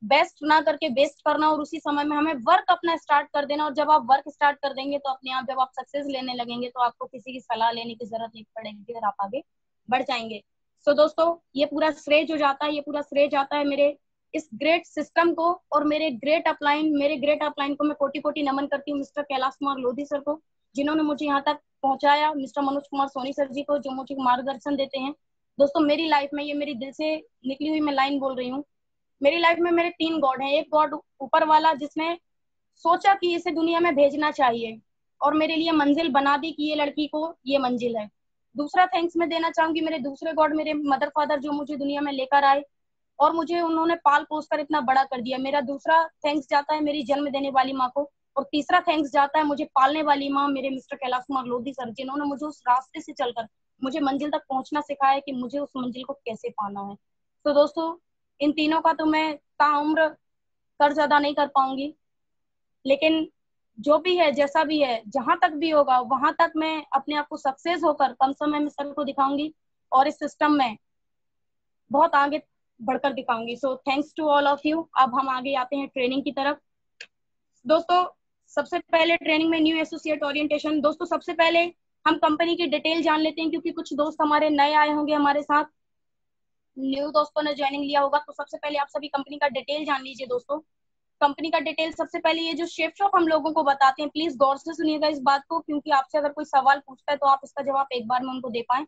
बेस्ट ना करके बेस्ट करना, और उसी समय में हमें वर्क अपना स्टार्ट कर देना। और जब आप वर्क स्टार्ट कर देंगे तो अपने आप जब आप सक्सेस लेने लगेंगे तो आपको किसी की सलाह लेने की जरूरत नहीं पड़ेगी और आप आगे बढ़ जाएंगे। सो दोस्तों, ये पूरा श्रेय जो जाता है, ये पूरा श्रेय जाता है मेरे इस ग्रेट सिस्टम को और मेरे ग्रेट अपलाइन को मैं कोटि कोटि नमन करती हूँ मिस्टर कैलाश कुमार लोधी सर को, जिन्होंने मुझे यहाँ तक पहुंचाया, मिस्टर मनोज कुमार सोनी सर जी को जो मुझे मार्गदर्शन देते हैं। दोस्तों, मेरी लाइफ में ये मेरी दिल से निकली हुई मैं लाइन बोल रही हूँ। मेरी लाइफ में मेरे 3 गॉड हैं। एक गॉड ऊपर वाला, जिसने सोचा कि इसे दुनिया में भेजना चाहिए और मेरे लिए मंजिल बना दी कि ये लड़की को ये मंजिल है। दूसरा थैंक्स मैं देना चाहूंगी मेरे दूसरे गॉड, मेरे मदर फादर, जो मुझे दुनिया में लेकर आए और मुझे उन्होंने पाल पोस कर इतना बड़ा कर दिया। मेरा दूसरा थैंक्स जाता है मेरी जन्म देने वाली माँ को, और तीसरा थैंक्स जाता है मुझे पालने वाली माँ, मेरे मिस्टर कैलाश कुमार लोधी सर, जिन्होंने मुझे उस रास्ते से चलकर मुझे मंजिल तक पहुंचना सिखाया कि मुझे उस मंजिल को कैसे पाना है। तो दोस्तों, इन तीनों का तो मैं ताउम्र कर्ज अदा नहीं कर पाऊंगी, लेकिन जो भी है, जैसा भी है, जहां तक भी होगा वहां तक मैं अपने आप को सक्सेस होकर कम समय में सर को दिखाऊंगी और इस सिस्टम में बहुत आगे बढ़कर दिखाऊंगी। So thanks to all of you. अब हम आगे आते हैं ट्रेनिंग की तरफ। दोस्तों, सबसे पहले ट्रेनिंग में न्यू एसोसिएट ओरिएंटेशन। दोस्तों, सबसे पहले हम कंपनी की डिटेल जान लेते हैं, क्योंकि कुछ दोस्त हमारे नए आए होंगे, हमारे साथ न्यू दोस्तों ने ज्वाइनिंग लिया होगा। तो सबसे पहले आप सभी कंपनी का डिटेल जान लीजिए। दोस्तों, कंपनी का डिटेल सबसे पहले, ये जो शेफ शॉप हम लोगों को बताते हैं, प्लीज गौर से सुनिएगा इस बात को, क्योंकि आपसे अगर कोई सवाल पूछता है तो आप इसका जवाब एक बार में उनको दे पाए।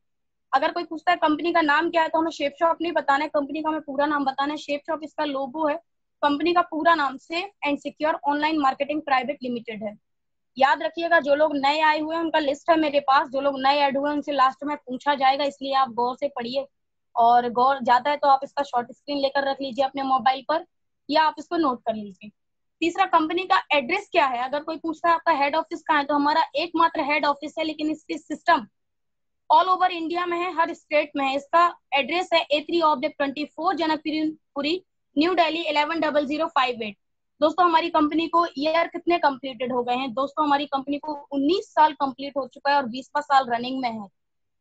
अगर कोई पूछता है कंपनी का नाम क्या है, तो हमें शेफ शॉप नहीं बताना है, कंपनी का हमें पूरा नाम बताना है। शेफ शॉप इसका लोगो है। कंपनी का पूरा नाम safe and secure online marketing private limited है। याद रखिएगा, जो लोग नए आए हुए हैं उनका लिस्ट है मेरे पास, जो लोग नए ऐड हुए हैं उनसे लास्ट में पूछा जाएगा, इसलिए आप गौर से पढ़िए। और गौर ज्यादा है तो आप इसका शॉर्ट स्क्रीन लेकर रख लीजिए अपने मोबाइल पर, या आप इसको नोट कर लीजिए। तीसरा, कंपनी का एड्रेस क्या है। अगर कोई पूछता है आपका हेड ऑफिस कहाँ है, तो हमारा एकमात्र हेड ऑफिस है, लेकिन इसकी सिस्टम ऑल ओवर इंडिया में है, हर स्टेट में है। इसका एड्रेस है A3/24 जनकपुरी, न्यू दिल्ली 110058। दोस्तों, हमारी कंपनी को ईयर कितने कंप्लीटेड हो गए हैं। दोस्तों, हमारी कंपनी को 19 साल कंप्लीट हो चुका है और 20वां साल रनिंग में है।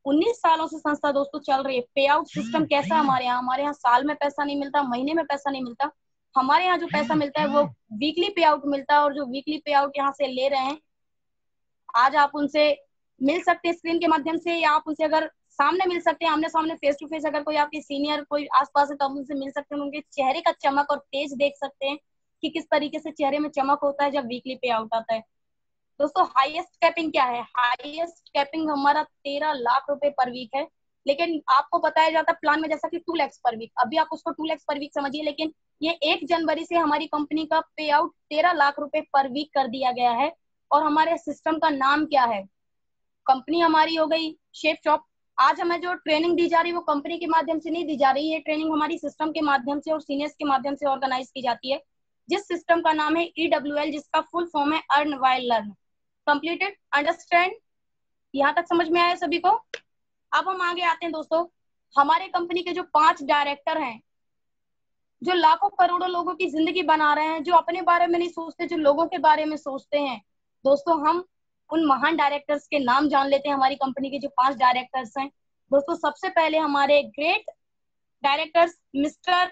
19 सालों से संस्था दोस्तों चल रही है। पे आउट सिस्टम कैसा है हमारे यहाँ साल में पैसा नहीं मिलता, महीने में पैसा नहीं मिलता। हमारे यहाँ जो पैसा मिलता है वो वीकली पे आउट मिलता है, और जो वीकली पे आउट यहाँ से ले रहे हैं, आज आप उनसे मिल सकते हैं स्क्रीन के माध्यम से, या आप उनसे अगर सामने मिल सकते हैं, आमने सामने फेस टू फेस, अगर कोई आपके सीनियर कोई आसपास है तो आप उनसे मिल सकते हैं, उनके चेहरे का चमक और तेज देख सकते हैं कि किस तरीके से चेहरे में चमक होता है जब वीकली पे आउट आता है। दोस्तों, हाईएस्ट कैपिंग क्या है। हाईएस्ट कैपिंग हमारा 13 लाख रुपए पर वीक है, लेकिन आपको बताया जाता है प्लान में जैसा कि 2 लाख पर वीक। अभी आप उसको 2 लाख पर वीक समझिए, लेकिन ये 1 जनवरी से हमारी कंपनी का पे आउट 13 लाख रुपए पर वीक कर दिया गया है। और हमारे सिस्टम का नाम क्या है। कंपनी हमारी हो गई शेफ शॉप। आज हमें जो ट्रेनिंग दी जा रही है वो कंपनी के माध्यम से नहीं दी जा रही है, ट्रेनिंग हमारी सिस्टम के माध्यम से और सीनियर्स के माध्यम से ऑर्गेनाइज की जाती है, जिस सिस्टम का नाम है EWL, जिसका फुल फॉर्म है earn while learn. Completed, understand, यहाँ तक समझ में आया सभी को। अब हम आगे आते हैं दोस्तों। हमारे कंपनी के जो 5 डायरेक्टर हैं, जो लाखों करोड़ों लोगों की जिंदगी बना रहे हैं, जो अपने बारे में नहीं सोचते, जो लोगों के बारे में सोचते हैं। दोस्तों, हम उन महान डायरेक्टर्स के नाम जान लेते हैं। हमारी कंपनी के जो 5 डायरेक्टर्स हैं दोस्तों, सबसे पहले हमारे ग्रेट डायरेक्टर्स मिस्टर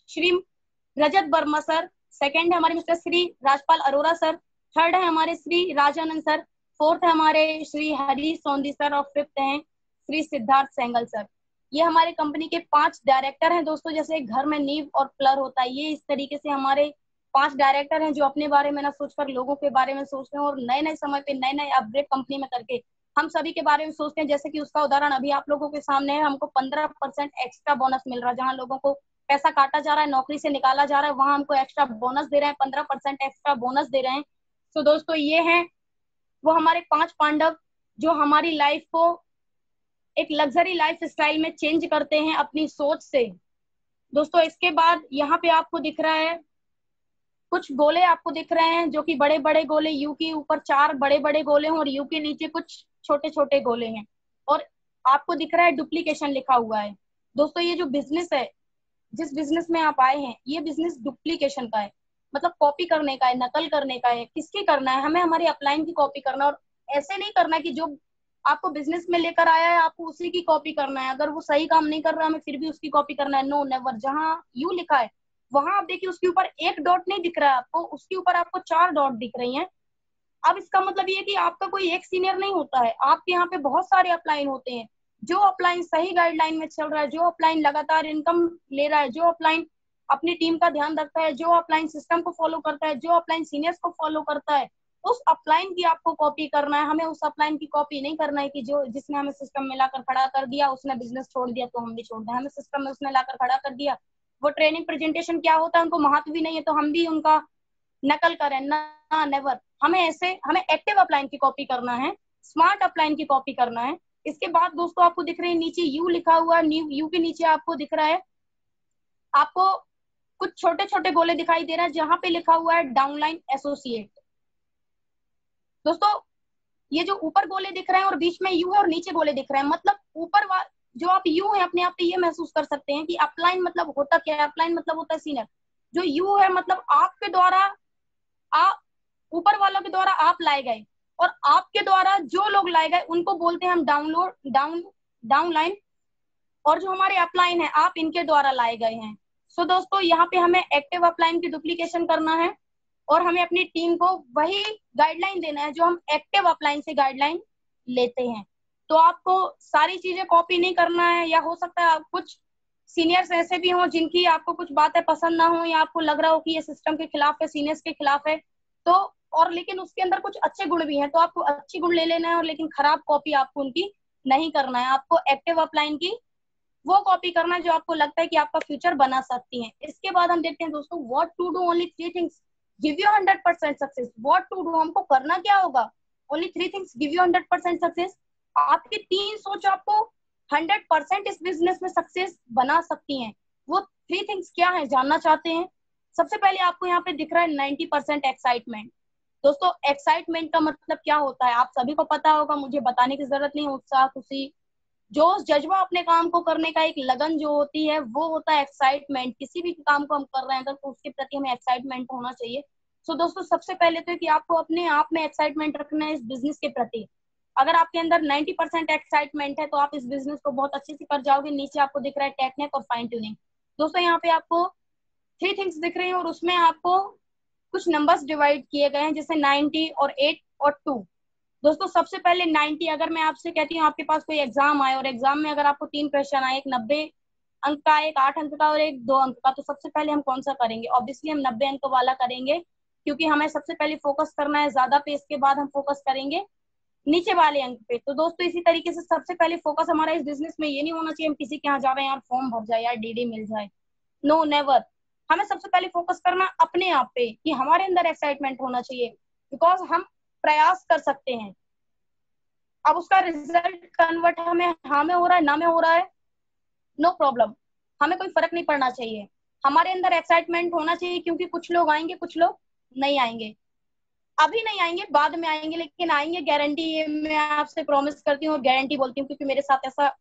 श्री रजत वर्मा सर, सेकंड है हमारे mister Shri Rajpal Arora sir, third है हमारे श्री राजानंद सर, फोर्थ है हमारे श्री हरीश सोंदी सर, और फिफ्थ है श्री सिद्धार्थ सेंगल सर। ये हमारे कंपनी के 5 डायरेक्टर हैं दोस्तों। जैसे घर में नींव और पिलर होता है, ये इस तरीके से हमारे 5 डायरेक्टर हैं जो अपने बारे में ना सोचकर लोगों के बारे में सोचते हैं, और नए नए समय पे नए नए अपग्रेड कंपनी में करके हम सभी के बारे में सोचते हैं। जैसे कि उसका उदाहरण अभी आप लोगों के सामने है, हमको 15% एक्स्ट्रा बोनस मिल रहा है। जहाँ लोगों को पैसा काटा जा रहा है, नौकरी से निकाला जा रहा है, वहां हमको एक्स्ट्रा बोनस दे रहे हैं, 15% एक्स्ट्रा बोनस दे रहे हैं। तो दोस्तों, ये है वो हमारे 5 पांडव जो हमारी लाइफ को एक लग्जरी लाइफ स्टाइल में चेंज करते हैं अपनी सोच से। दोस्तों इसके बाद यहाँ पे आपको दिख रहा है कुछ गोले आपको दिख रहे हैं, जो कि बड़े बड़े गोले, यू के ऊपर 4 बड़े बड़े गोले हैं और यू के नीचे कुछ छोटे छोटे गोले हैं, और आपको दिख रहा है डुप्लीकेशन लिखा हुआ है। दोस्तों ये जो बिजनेस है, जिस बिजनेस में आप आए हैं, ये बिजनेस डुप्लीकेशन का है, मतलब कॉपी करने का है, नकल करने का है। किसकी करना है? हमें हमारी अपलाइन की कॉपी करना है, और ऐसे नहीं करना है कि जो आपको बिजनेस में लेकर आया है आपको उसी की कॉपी करना है। अगर वो सही काम नहीं कर रहा हमें फिर भी उसकी कॉपी करना है, नो नेवर। जहां यू लिखा है वहां आप देखिए उसके ऊपर 1 डॉट नहीं दिख रहा है आपको, उसके ऊपर आपको 4 डॉट दिख रही हैं। अब इसका मतलब ये कि आपका कोई एक सीनियर नहीं होता है, आपके यहाँ पे बहुत सारे अपलाइन होते हैं। जो अपलाइन सही गाइडलाइन में चल रहा है, जो अपलाइन लगातार इनकम ले रहा है, जो अपलाइन अपनी टीम का ध्यान रखता है, जो अपलाइन सिस्टम को फॉलो करता है, जो अपलाइन सीनियर्स को फॉलो करता है, उस अपलाइन की आपको कॉपी करना है। हमें उस अपलाइन की कॉपी नहीं करना है कि जो जिसने हमें सिस्टम में लाकर खड़ा कर दिया, उसने बिजनेस छोड़ दिया तो हम भी छोड़ दें। हमें सिस्टम में उसने लाकर खड़ा कर दिया, वो ट्रेनिंग प्रेजेंटेशन क्या होता है उनको महत्व भी नहीं है तो हम भी उनका नकल करें ना, नेवर। हमें एक्टिव अपलाइन की कॉपी करना है, स्मार्ट अपलाइन की कॉपी करना है। इसके बाद दोस्तों आपको दिख रहे हैं नीचे यू लिखा हुआ है, यू के नीचे आपको दिख रहा है, आपको कुछ छोटे छोटे गोले दिखाई दे रहा है जहां पे लिखा हुआ है डाउनलाइन एसोसिएट। दोस्तों ये जो ऊपर गोले दिख रहे हैं और बीच में यू है और नीचे गोले दिख रहे हैं, मतलब ऊपर जो आप यू है अपने आप पे ये महसूस कर सकते हैं कि अपलाइन मतलब होता क्या है। अपलाइन मतलब होता है सीनियर। जो यू है मतलब आपके द्वारा, आप ऊपर वालों के द्वारा आप लाए गए, और आपके द्वारा जो लोग लाए गए उनको बोलते हैं हम डाउनलाइन, और जो हमारे अपलाइन है आप इनके द्वारा लाए गए हैं। सो दोस्तों यहाँ पे हमें एक्टिव अपलाइन की डुप्लीकेशन करना है और हमें अपनी टीम को वही गाइडलाइन देना है जो हम एक्टिव अपलाइन से गाइडलाइन लेते हैं। तो आपको सारी चीजें कॉपी नहीं करना है, या हो सकता है कुछ सीनियर्स ऐसे भी हों जिनकी आपको कुछ बातें पसंद ना हो, या आपको लग रहा हो कि ये सिस्टम के खिलाफ है, सीनियर्स के खिलाफ है, तो और लेकिन उसके अंदर कुछ अच्छे गुण भी हैं तो आपको अच्छी गुण ले लेना है, और लेकिन खराब कॉपी आपको उनकी नहीं करना है। आपको एक्टिव अपलाइन की वो कॉपी करना है जो आपको लगता है कि आपका फ्यूचर बना सकती है। इसके बाद हम देखते हैं दोस्तों what to do, only 3 things give you 100% success. What to do, हमको करना क्या होगा? Only 3 things give you 100% success. आपकी 3 सोच आपको 100% इस बिजनेस में सक्सेस बना सकती हैं। वो 3 थिंग्स क्या है जानना चाहते हैं? सबसे पहले आपको यहाँ पे दिख रहा है 90% एक्साइटमेंट। दोस्तों एक्साइटमेंट का मतलब क्या होता है आप सभी को पता होगा, मुझे बताने की जरूरत नहीं। उत्साह, खुशी, जोश, जज्बा, अपने काम को करने का एक लगन जो होती है वो होता है एक्साइटमेंट। किसी भी काम को हम कर रहे हैं तो उसके प्रति हमें एक्साइटमेंट होना चाहिए। सो दोस्तों सबसे पहले तो कि आपको अपने आप में एक्साइटमेंट रखना है इस बिजनेस के प्रति। अगर आपके अंदर 90% एक्साइटमेंट है तो आप इस बिजनेस को बहुत अच्छे से कर जाओगे। नीचे आपको दिख रहा है टेक्निक और फाइन ट्यूनिंग। दोस्तों यहाँ पे आपको 3 थिंग्स दिख रही हैं और उसमें आपको कुछ नंबर्स डिवाइड किए गए हैं, जैसे 90 और 8 और 2। दोस्तों सबसे पहले 90, अगर मैं आपसे कहती हूँ आपके पास कोई एग्जाम आए और एग्जाम में अगर आपको 3 क्वेश्चन आए, एक 90 अंक का, एक 8 अंक का और एक 2 अंक का, तो सबसे पहले हम कौन सा करेंगे? ऑब्वियसली हम 90 अंक वाला करेंगे, क्योंकि हमें सबसे पहले फोकस करना है ज्यादा पे, इसके बाद हम फोकस करेंगे नीचे वाले अंक पे। तो दोस्तों इसी तरीके से सबसे पहले फोकस हमारा इस बिजनेस में ये नहीं होना चाहिए हम किसी के यहाँ जा रहे हैं यार फॉर्म भर जाए, यार डीडी मिल जाए, नो नेवर। हमें सबसे पहले फोकस करना अपने आप पे कि हमारे अंदर एक्साइटमेंट होना चाहिए, बिकॉज हम प्रयास कर सकते हैं। अब उसका रिजल्ट कन्वर्ट हमें हाँ में हो रहा है ना में हो रहा है, नो प्रॉब्लम, हमें कोई फर्क नहीं पड़ना चाहिए। हमारे अंदर एक्साइटमेंट होना चाहिए, क्योंकि कुछ लोग आएंगे कुछ लोग नहीं आएंगे। अभी नहीं आएंगे बाद में आएंगे, लेकिन आएंगे गारंटी, ये मैं आपसे प्रॉमिस करती हूँ, गारंटी बोलती हूँ, क्योंकि मेरे साथ ऐसा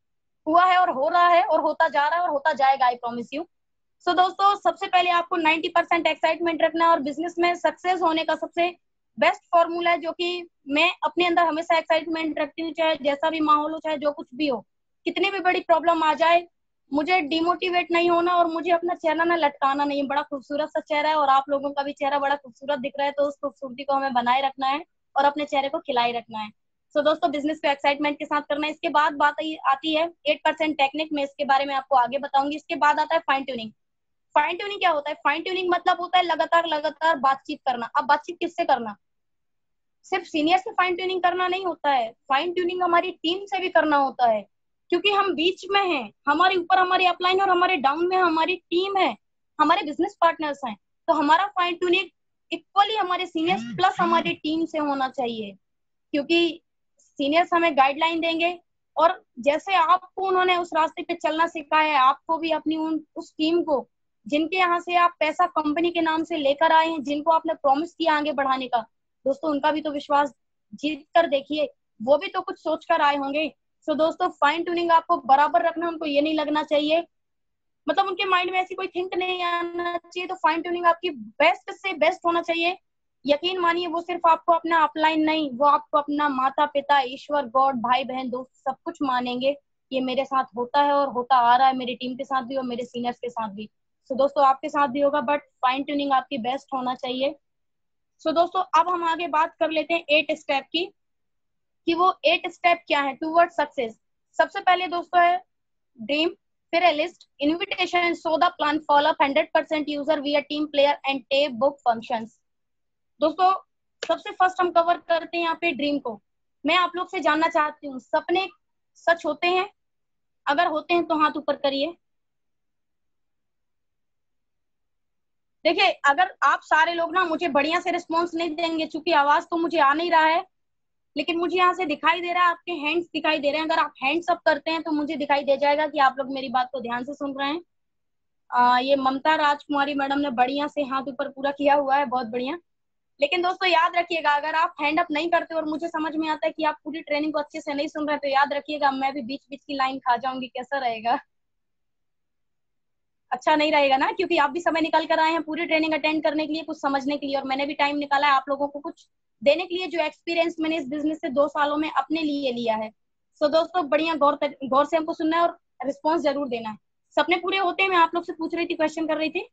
हुआ है और हो रहा है और होता जा रहा है और होता जाएगा, आई प्रॉमिस यू। सो दोस्तों सबसे पहले आपको 90% एक्साइटमेंट रखना है, और बिजनेस में सक्सेस होने का सबसे बेस्ट फॉर्मूला है, जो कि मैं अपने अंदर हमेशा एक्साइटमेंट रखती हूँ, चाहे जैसा भी माहौल हो, चाहे जो कुछ भी हो, कितनी भी बड़ी प्रॉब्लम आ जाए, मुझे डिमोटिवेट नहीं होना और मुझे अपना चेहरा ना लटकाना नहीं। बड़ा खूबसूरत सा चेहरा है और आप लोगों का भी चेहरा बड़ा खूबसूरत दिख रहा है, तो उस खूबसूरती को हमें बनाए रखना है और अपने चेहरे को खिलाए रखना है। सो दोस्तों बिजनेस को एक्साइटमेंट के साथ करना है। इसके बाद बात आती है 8% टेक्निक में, इसके बारे में आपको आगे बताऊंगी। इसके बाद आता है फाइन ट्यूनिंग। फाइन ट्यूनिंग क्या होता है? फाइन ट्यूनिंग मतलब होता है लगातार लगातार बातचीत करना। अब बातचीत किससे करना? सिर्फ सीनियर से फाइन ट्यूनिंग करना नहीं होता है, फाइन ट्यूनिंग हमारी टीम से भी करना होता है, क्योंकि हम बीच में हैं, हमारे ऊपर हमारे अपलाइन और हमारे डाउन में हमारी टीम है, हमारे बिजनेस पार्टनर्स हैं। तो हमारा फाइन ट्यूनिंग इक्वली हमारे सीनियर्स प्लस हमारी टीम से होना चाहिए, क्योंकि सीनियर्स हमें गाइडलाइन देंगे और जैसे आपको उन्होंने उस रास्ते पे चलना सिखाया है, आपको भी अपनी उस टीम को, जिनके यहाँ से आप पैसा कंपनी के नाम से लेकर आए हैं, जिनको आपने प्रॉमिस किया आगे बढ़ाने का, दोस्तों उनका भी तो विश्वास जीत कर देखिए, वो भी तो कुछ सोच कर आए होंगे। सो दोस्तों फाइन ट्यूनिंग आपको बराबर रखना, उनको ये नहीं लगना चाहिए, मतलब उनके माइंड में ऐसी कोई थिंक नहीं आना चाहिए। तो फाइन ट्यूनिंग आपकी बेस्ट से बेस्ट होना चाहिए। यकीन मानिए वो सिर्फ आपको अपना अपलाइन नहीं, वो आपको अपना माता पिता, ईश्वर, गॉड, भाई बहन, दोस्त सब कुछ मानेंगे। ये मेरे साथ होता है और होता आ रहा है, मेरी टीम के साथ भी और मेरे सीनियर्स के साथ भी। सो दोस्तों आपके साथ भी होगा, बट फाइन ट्यूनिंग आपकी बेस्ट होना चाहिए। सो दोस्तों अब हम आगे बात कर लेते हैं 8 स्टेप की, कि वो 8 स्टेप क्या है टूवर्ड सक्सेस। सबसे पहले दोस्तों है ड्रीम, फिर है list, invitation, so the plan, follow up, 100% user, we are team player and tape book functions. दोस्तों सबसे फर्स्ट हम कवर करते हैं यहाँ पे ड्रीम को। मैं आप लोग से जानना चाहती हूँ, सपने सच होते हैं? अगर होते हैं तो हाथ ऊपर करिए। देखिए अगर आप सारे लोग ना मुझे बढ़िया से रिस्पॉन्स नहीं देंगे, चूंकि आवाज तो मुझे आ नहीं रहा है, लेकिन मुझे यहाँ से दिखाई दे रहा है, आपके हैंड्स दिखाई दे रहे हैं। अगर आप हैंड्स अप करते हैं तो मुझे दिखाई दे जाएगा कि आप लोग मेरी बात को ध्यान से सुन रहे हैं। ये ममता राजकुमारी मैडम ने बढ़िया से हाथ ऊपर पूरा किया हुआ है, बहुत बढ़िया। लेकिन दोस्तों याद रखिएगा, अगर आप हैंड अप नहीं करते और मुझे समझ में आता है कि आप पूरी ट्रेनिंग को अच्छे से नहीं सुन रहे, तो याद रखिएगा मैं भी बीच बीच की लाइन खा जाऊंगी। कैसा रहेगा? अच्छा नहीं रहेगा ना, क्योंकि आप भी समय निकाल कर आए हैं पूरी ट्रेनिंग अटेंड करने के लिए, कुछ समझने के लिए, और मैंने भी टाइम निकाला है आप लोगों को कुछ देने के लिए, जो एक्सपीरियंस मैंने इस बिजनेस से 2 सालों में अपने लिए लिया है। सो दोस्तों बढ़िया गौर से हमको सुनना है और रिस्पॉन्स जरूर देना है। सपने पूरे होते हैं, मैं आप लोग से पूछ रही थी, क्वेश्चन कर रही थी।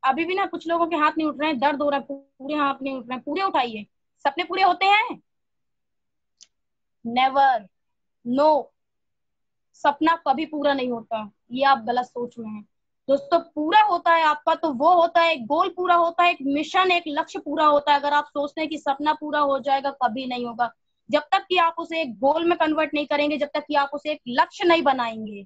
अभी भी ना कुछ लोगों के हाथ नहीं उठ रहे हैं, दर्द हो रहा है, पूरे हाथ नहीं उठ रहे हैं, पूरे उठाइए। सपने पूरे होते हैं? नेवर, नो, सपना कभी पूरा नहीं होता, ये आप गलत सोच में हैं। दोस्तों पूरा होता है आपका तो वो होता है, एक गोल पूरा होता है, एक मिशन, एक लक्ष्य पूरा होता है। अगर आप सोचते हैं कि सपना पूरा हो जाएगा, कभी नहीं होगा। जब तक कि आप उसे एक गोल में कन्वर्ट नहीं करेंगे, जब तक कि आप उसे एक लक्ष्य नहीं बनाएंगे,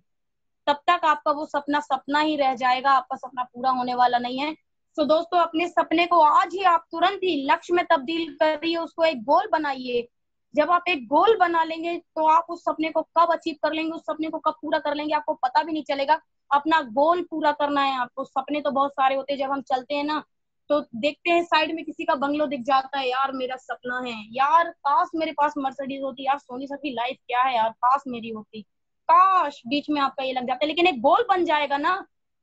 तब तक आपका वो सपना सपना ही रह जाएगा, आपका सपना पूरा होने वाला नहीं है। तो दोस्तों अपने सपने को आज ही आप तुरंत ही लक्ष्य में तब्दील करिए, उसको एक गोल बनाइए। जब आप एक गोल बना लेंगे तो आप उस सपने को कब अचीव कर लेंगे, उस सपने को कब पूरा कर लेंगे, आपको पता भी नहीं चलेगा। अपना गोल पूरा करना है आपको। सपने तो बहुत सारे होते हैं, जब हम चलते हैं ना तो देखते हैं साइड में किसी का बंगलो दिख जाता है, यार मेरा सपना है, यार काश मेरे पास मर्सिडीज होती, यार सोनी सर की लाइफ क्या है, यार काश मेरी होती, काश। बीच में आपका ये लग जाता है, लेकिन एक गोल बन जाएगा ना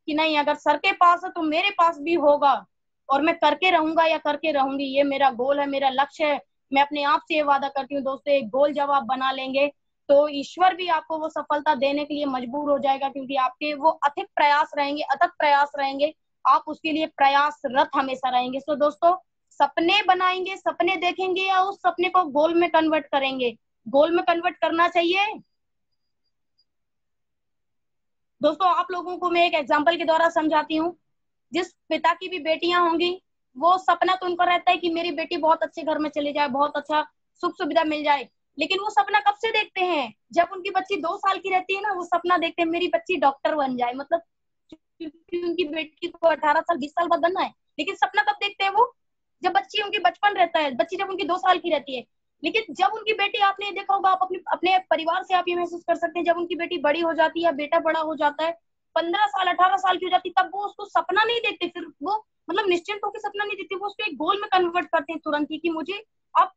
कि नहीं, अगर सर के पास है तो मेरे पास भी होगा, और मैं करके रहूंगा या करके रहूंगी, ये मेरा गोल है, मेरा लक्ष्य है। मैं अपने आप से ये वादा करती हूँ दोस्तों, एक गोल जब आप बना लेंगे तो ईश्वर भी आपको वो सफलता देने के लिए मजबूर हो जाएगा, क्योंकि आपके वो अथक प्रयास रहेंगे, अथक प्रयास रहेंगे, आप उसके लिए प्रयासरत हमेशा रहेंगे। सो दोस्तों सपने बनाएंगे, सपने देखेंगे, या उस सपने को गोल में कन्वर्ट करेंगे? गोल में कन्वर्ट करना चाहिए। दोस्तों आप लोगों को मैं एक एग्जाम्पल के द्वारा समझाती हूँ। जिस पिता की भी बेटियां होंगी, वो सपना तो उनका रहता है कि मेरी बेटी बहुत अच्छे घर में चली जाए, बहुत अच्छा सुख सुविधा मिल जाए, लेकिन वो सपना कब से देखते हैं? जब उनकी बच्ची 2 साल की रहती है ना, वो सपना देखते हैं मेरी बच्ची डॉक्टर बन जाए, मतलब क्योंकि उनकी बेटी को 18 साल 20 साल बाद बनना है। लेकिन सपना कब देखते हैं वो? जब बच्ची उनकी बचपन रहता है, बच्ची जब उनकी 2 साल की रहती है। लेकिन जब उनकी बेटी, आपने ये देखा होगा, आप अपने अपने परिवार से आप ये महसूस कर सकते हैं, जब उनकी बेटी बड़ी हो जाती है या बेटा बड़ा हो जाता है, 15 साल 18 साल की हो जाती है, तब वो उसको सपना नहीं देखते, फिर वो मतलब निश्चिंत होकर सपना नहीं देखते, वो उसको एक गोल में कन्वर्ट करते हैं तुरंत ही, कि मुझे अब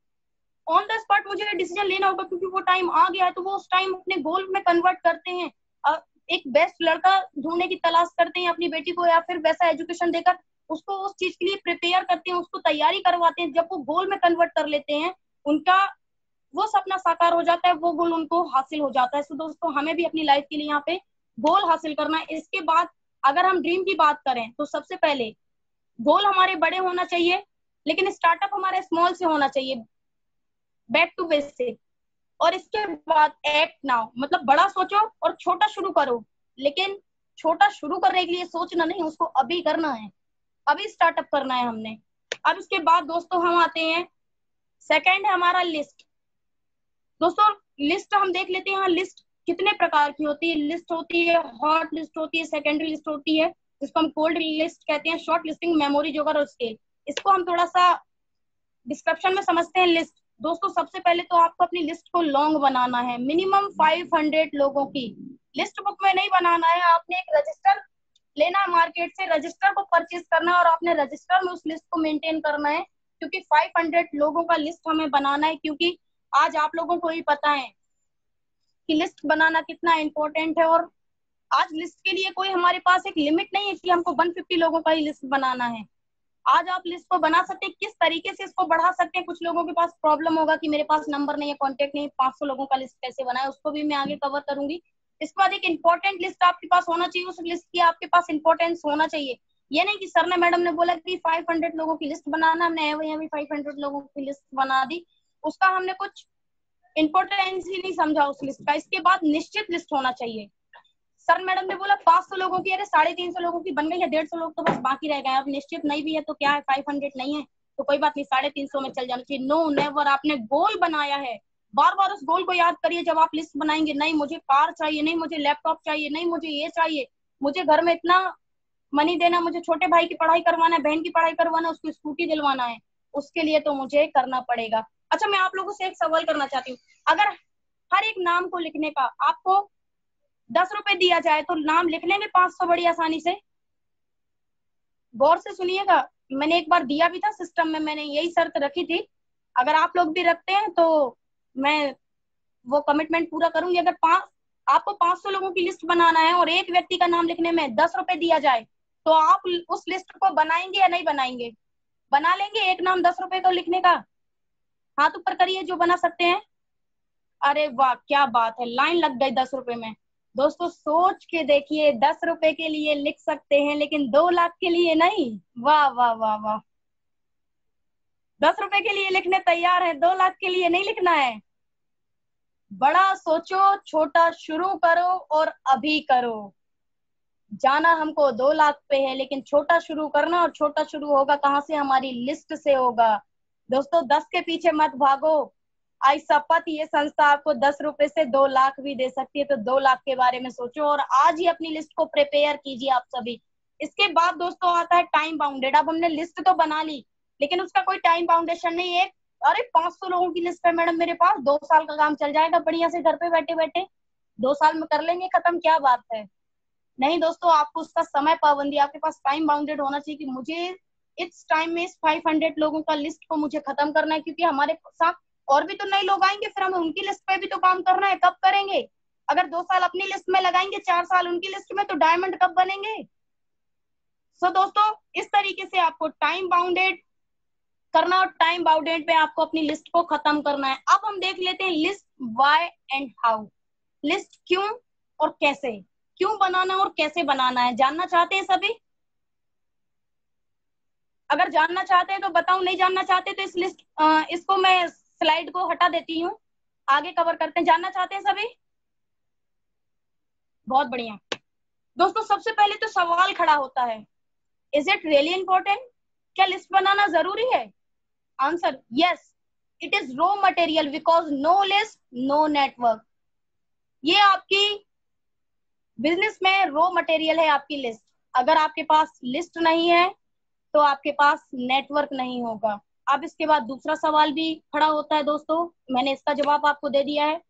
ऑन द स्पॉट मुझे डिसीजन लेना होगा, क्योंकि वो टाइम आ गया है। तो वो उस टाइम अपने गोल में कन्वर्ट करते हैं, एक बेस्ट लड़का ढूंढने की तलाश करते हैं अपनी बेटी को, या फिर वैसा एजुकेशन देकर उसको उस चीज के लिए प्रिपेयर करते हैं, उसको तैयारी करवाते हैं। जब वो गोल में कन्वर्ट कर लेते हैं, उनका वो सपना साकार हो जाता है, वो गोल उनको हासिल हो जाता है। तो दोस्तों हमें भी अपनी लाइफ के लिए यहाँ पे गोल हासिल करना है। इसके बाद अगर हम ड्रीम की बात करें तो सबसे पहले गोल हमारे बड़े होना चाहिए, लेकिन स्टार्टअप हमारे स्मॉल से होना चाहिए, बैक टू बेसिक। और इसके बाद एक्ट नाउ, मतलब बड़ा सोचो और छोटा शुरू करो, लेकिन छोटा शुरू करने के लिए सोचना नहीं, उसको अभी करना है, अभी स्टार्टअप करना है हमने। अब इसके बाद दोस्तों हम आते हैं, सेकंड है हमारा लिस्ट। दोस्तों लिस्ट हम देख लेते हैं, यहाँ लिस्ट कितने प्रकार की होती है। लिस्ट होती है हॉट लिस्ट, होती है सेकेंडरी लिस्ट, होती है जिसको हम कोल्ड लिस्ट कहते हैं, शॉर्ट लिस्टिंग, मेमोरी जोगर और स्केल। इसको हम थोड़ा सा डिस्क्रिप्शन में समझते हैं लिस्ट। दोस्तों सबसे पहले तो आपको अपनी लिस्ट को लॉन्ग बनाना है, मिनिमम 500 लोगों की लिस्ट बुक में नहीं बनाना है। आपने एक रजिस्टर लेना है मार्केट से, रजिस्टर को परचेज करना है और आपने रजिस्टर में उस लिस्ट को मेंटेन करना है, क्योंकि 500 लोगों का लिस्ट हमें बनाना है। क्योंकि आज आप लोगों को ही पता है कि लिस्ट बनाना कितना इंपॉर्टेंट है, और आज लिस्ट के लिए कोई हमारे पास एक लिमिट नहीं है कि हमको 150 लोगों का ही लिस्ट बनाना है। आज आप लिस्ट को बना सकते हैं, किस तरीके से इसको बढ़ा सकते हैं। कुछ लोगों के पास प्रॉब्लम होगा कि मेरे पास नंबर नहीं है, कांटेक्ट नहीं है, 500 लोगों का लिस्ट कैसे बनाए, उसको भी मैं आगे कवर करूंगी। इसके बाद एक इंपॉर्टेंट लिस्ट आपके पास होना चाहिए, उस लिस्ट की आपके पास इंपॉर्टेंस होना चाहिए। ये नहीं कि सर ने मैडम ने बोला कि 500 लोगों की लिस्ट बनाना, हमने यहाँ भी 500 लोगों की लिस्ट बना दी, उसका हमने कुछ इंपॉर्टेंस ही नहीं समझा उस लिस्ट का। इसके बाद निश्चित लिस्ट होना चाहिए। सर मैडम ने बोला 500 लोगों की, अरे 350 लोगों की बन गई है, 150 लोग तो बस बाकी रह गए। अब निश्चित नहीं भी है तो क्या है, 500 नहीं है तो कोई बात नहीं, 350 में चल जाना चाहिए। नो नेवर, आपने गोल बनाया है, बार बार उस गोल को याद करिए जब आप लिस्ट बनाएंगे। नहीं मुझे कार चाहिए, नहीं मुझे लैपटॉप चाहिए, नहीं मुझे ये चाहिए, मुझे घर में इतना मनी देना, मुझे छोटे भाई की पढ़ाई करवाना है, बहन की पढ़ाई करवाना है, उसको स्कूटी दिलवाना है, उसके लिए तो मुझे करना पड़ेगा। अच्छा मैं आप लोगों से एक सवाल करना चाहती हूँ, अगर हर एक नाम को लिखने का आपको 10 रुपए दिया जाए तो नाम लिख लेंगे 500 बड़ी आसानी से? गौर से सुनिएगा, मैंने एक बार दिया भी था सिस्टम में, मैंने यही शर्त रखी थी, अगर आप लोग भी रखते हैं तो मैं वो कमिटमेंट पूरा करूंगी। अगर आपको 500 लोगों की लिस्ट बनाना है और एक व्यक्ति का नाम लिखने में 10 रुपए दिया जाए तो आप उस लिस्ट को बनाएंगे या नहीं बनाएंगे? बना लेंगे एक नाम 10 रुपए को लिखने का? हाथ ऊपर करिए जो बना सकते हैं। अरे वाह क्या बात है, लाइन लग गई 10 रुपए में। दोस्तों सोच के देखिए, 10 रुपए के लिए लिख सकते हैं लेकिन 2 लाख के लिए नहीं। वाह वाह वाह वाह, 10 रुपए के लिए लिखने तैयार है, 2 लाख के लिए नहीं लिखना है। बड़ा सोचो, छोटा शुरू करो और अभी करो। जाना हमको 2 लाख पे है, लेकिन छोटा शुरू करना, और छोटा शुरू होगा कहाँ से, हमारी लिस्ट से होगा। दोस्तों 10 के पीछे मत भागो, आई शपथ ये संस्था आपको 10 रुपए से 2 लाख भी दे सकती है, तो 2 लाख के बारे में सोचो और आज ही अपनी लिस्ट को प्रिपेयर कीजिए आप सभी। इसके बाद दोस्तों आता है टाइम बाउंडेड। अब हमने लिस्ट तो बना ली लेकिन उसका कोई टाइम बाउंडेशन नहीं है। अरे 500 लोगों की लिस्ट है मैडम मेरे पास, 2 साल का काम चल जाएगा बढ़िया से घर पे बैठे बैठे, 2 साल में कर लेंगे खत्म, क्या बात है। नहीं दोस्तों, आपको उसका समय पाबंदी, आपके पास टाइम बाउंडेड होना चाहिए कि मुझे इस टाइम में इस 500 लोगों का लिस्ट को मुझे खत्म करना है, क्योंकि हमारे साथ और भी तो नए लोग आएंगे, फिर हमें उनकी लिस्ट पे भी तो काम करना है। कब करेंगे? अगर 2 साल अपनी लिस्ट में लगाएंगे, 4 साल उनकी लिस्ट में, तो डायमंड कब बनेंगे? सो दोस्तों इस तरीके से आपको टाइम बाउंडेड करना और टाइम बाउंडेड पे आपको अपनी लिस्ट को खत्म करना है। अब हम देख लेते हैं list why and how. List क्यों और कैसे, क्यों बनाना और कैसे बनाना है, जानना चाहते हैं सभी? अगर जानना चाहते हैं तो बताऊं, नहीं जानना चाहते तो इसको मैं स्लाइड को हटा देती हूँ, आगे कवर करते हैं। जानना चाहते हैं सभी? बहुत बढ़िया। दोस्तों सबसे पहले तो सवाल खड़ा होता है, इज इट रियली इंपॉर्टेंट? क्या लिस्ट बनाना जरूरी है? Answer yes, it is raw material, because no list no network. ये आपकी बिजनेस में रॉ मटेरियल है, आपकी लिस्ट। अगर आपके पास लिस्ट नहीं है तो आपके पास नेटवर्क नहीं होगा। अब इसके बाद दूसरा सवाल भी खड़ा होता है दोस्तों, मैंने इसका जवाब आपको दे दिया है।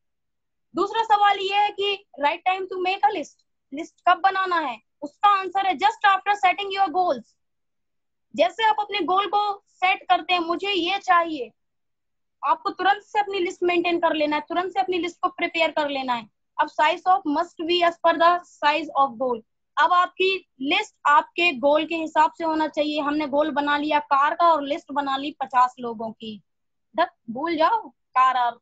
दूसरा सवाल ये है कि right time to make a list, list कब बनाना है? उसका आंसर है just after setting your goals. जैसे आप अपने गोल को सेट करते हैं, मुझे ये चाहिए, आपको तुरंत से अपनी लिस्ट मेंटेन कर लेना है, तुरंत से अपनी लिस्ट को प्रिपेयर कर लेना है। अब size of must be as per the size of goal. अब आपकी लिस्ट आपके गोल के हिसाब से होना चाहिए। हमने गोल बना लिया कार का और लिस्ट बना ली 50 लोगों की, भूल जाओ कार। और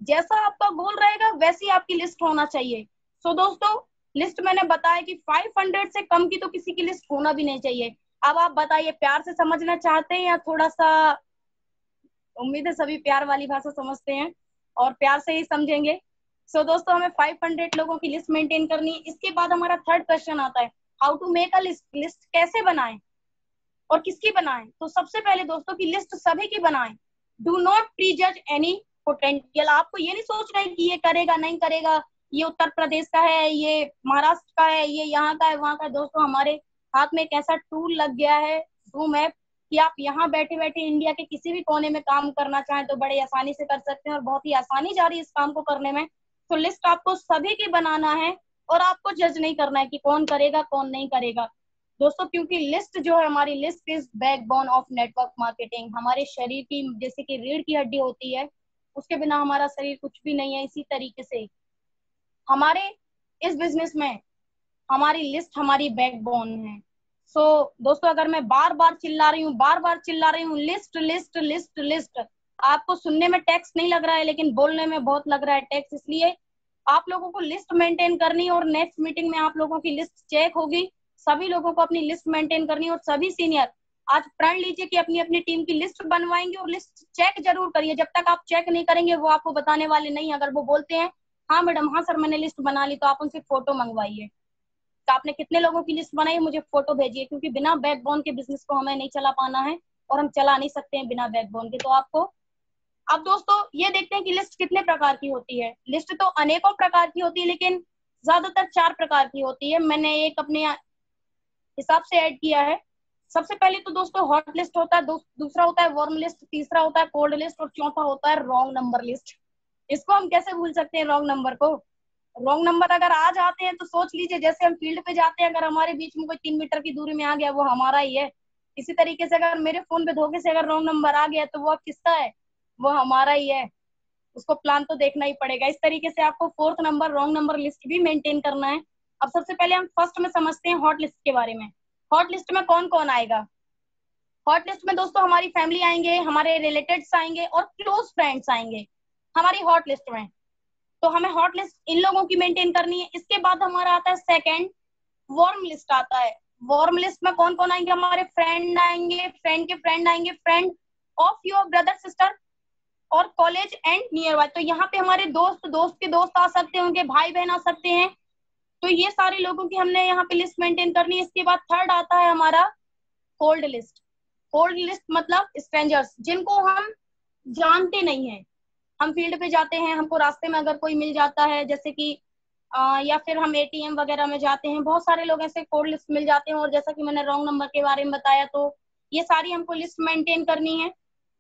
जैसा आपका गोल रहेगा वैसी आपकी लिस्ट होना चाहिए। सो दोस्तों लिस्ट मैंने बताया कि 500 से कम की तो किसी की लिस्ट होना भी नहीं चाहिए। अब आप बताइए, प्यार से समझना चाहते हैं या थोड़ा सा, उम्मीद है सभी प्यार वाली भाषा समझते हैं और प्यार से ही समझेंगे। सो दोस्तों हमें 500 लोगों की लिस्ट मेंटेन करनी है। इसके बाद हमारा थर्ड क्वेश्चन आता है, how to make a list. List कैसे बनाएं और किसकी बनाएं? तो सबसे पहले दोस्तों की लिस्ट सभी की बनाएं। Do not prejudge any potential. आपको ये नहीं सोचना है कि ये करेगा नहीं करेगा, ये उत्तर प्रदेश का है, ये महाराष्ट्र का है, ये यहाँ का है, वहां का है। दोस्तों हमारे हाथ में एक ऐसा टूल लग गया है, जूम ऐप, कि आप यहाँ बैठे बैठे इंडिया के किसी भी कोने में काम करना चाहें तो बड़े आसानी से कर सकते हैं और बहुत ही आसानी जा रही है इस काम को करने में। तो लिस्ट आपको सभी की बनाना है और आपको जज नहीं करना है कि कौन करेगा कौन नहीं करेगा दोस्तों, क्योंकि लिस्ट जो है हमारी, list is backbone of network marketing. हमारे शरीर की जैसे कि रीढ़ की हड्डी होती है, उसके बिना हमारा शरीर कुछ भी नहीं है, इसी तरीके से हमारे इस बिजनेस में हमारी लिस्ट हमारी बैकबोन है। दोस्तों अगर मैं बार बार चिल्ला रही हूँ लिस्ट लिस्ट लिस्ट लिस्ट, आपको सुनने में टैक्स नहीं लग रहा है लेकिन बोलने में बहुत लग रहा है टैक्स, इसलिए आप लोगों को लिस्ट मेंटेन करनी है और नेक्स्ट मीटिंग में आप लोगों की लिस्ट चेक होगी। सभी लोगों को अपनी लिस्ट मेंटेन करनी है और सभी सीनियर आज प्रण लीजिए कि अपनी अपनी टीम की लिस्ट बनवाएंगे और लिस्ट चेक जरूर करिए। जब तक आप चेक नहीं करेंगे वो आपको बताने वाले नहीं। अगर वो बोलते हैं हाँ मैडम, हाँ सर मैंने लिस्ट बना ली, तो आप उनसे फोटो मंगवाइए तो आपने कितने लोगों की लिस्ट बनाई मुझे फोटो भेजिए, क्योंकि बिना बैकबोन के बिजनेस को हमें नहीं चला पाना है और हम चला नहीं सकते हैं बिना बैकबोन के। तो आपको अब दोस्तों ये देखते हैं कि लिस्ट कितने प्रकार की होती है। लिस्ट तो अनेकों प्रकार की होती है लेकिन ज्यादातर 4 प्रकार की होती है। मैंने एक अपने हिसाब से ऐड किया है। सबसे पहले तो दोस्तों हॉट लिस्ट होता है, दूसरा होता है वार्म लिस्ट, तीसरा होता है कोल्ड लिस्ट और चौथा होता है रॉन्ग नंबर लिस्ट। इसको हम कैसे भूल सकते हैं रॉन्ग नंबर को। रॉन्ग नंबर अगर आ जाते हैं तो सोच लीजिए जैसे हम फील्ड पे जाते हैं, अगर हमारे बीच में कोई 3 मीटर की दूरी में आ गया वो हमारा ही है। इसी तरीके से अगर मेरे फोन पे धोखे से अगर रॉन्ग नंबर आ गया तो वो किसका है, वो हमारा ही है। उसको प्लान तो देखना ही पड़ेगा। इस तरीके से आपको fourth number wrong number list भी मेंटेन करना है। अब सबसे पहले हम फर्स्ट में समझते हैं हॉट लिस्ट के बारे में। हॉट लिस्ट में कौन कौन आएगा। हॉट लिस्ट में दोस्तों हमारी फैमिली आएंगे, हमारे रिलेटेड्स आएंगे और क्लोज फ्रेंड्स आएंगे हमारी हॉट लिस्ट में। तो हमें हॉट लिस्ट इन लोगों की मेंटेन करनी है। इसके बाद हमारा आता है सेकंड, वार्म लिस्ट आता है। वार्म लिस्ट में कौन कौन आएंगे, हमारे फ्रेंड आएंगे, फ्रेंड के फ्रेंड आएंगे, friend of your brother sister और कॉलेज एंड नियर बाय। तो यहाँ पे हमारे दोस्त, दोस्त के दोस्त आ सकते हैं, उनके भाई बहन आ सकते हैं। तो ये सारे लोगों की हमने यहाँ पे लिस्ट मेंटेन करनी है। इसके बाद थर्ड आता है हमारा कोल्ड लिस्ट। कोल्ड लिस्ट मतलब स्ट्रेंजर्स, जिनको हम जानते नहीं है। हम फील्ड पे जाते हैं, हमको रास्ते में अगर कोई मिल जाता है जैसे कि या फिर हम एटीएम वगैरह में जाते हैं, बहुत सारे लोग ऐसे कोड लिस्ट मिल जाते हैं। और जैसा कि मैंने रॉन्ग नंबर के बारे में बताया, तो ये सारी हमको लिस्ट मेंटेन करनी है।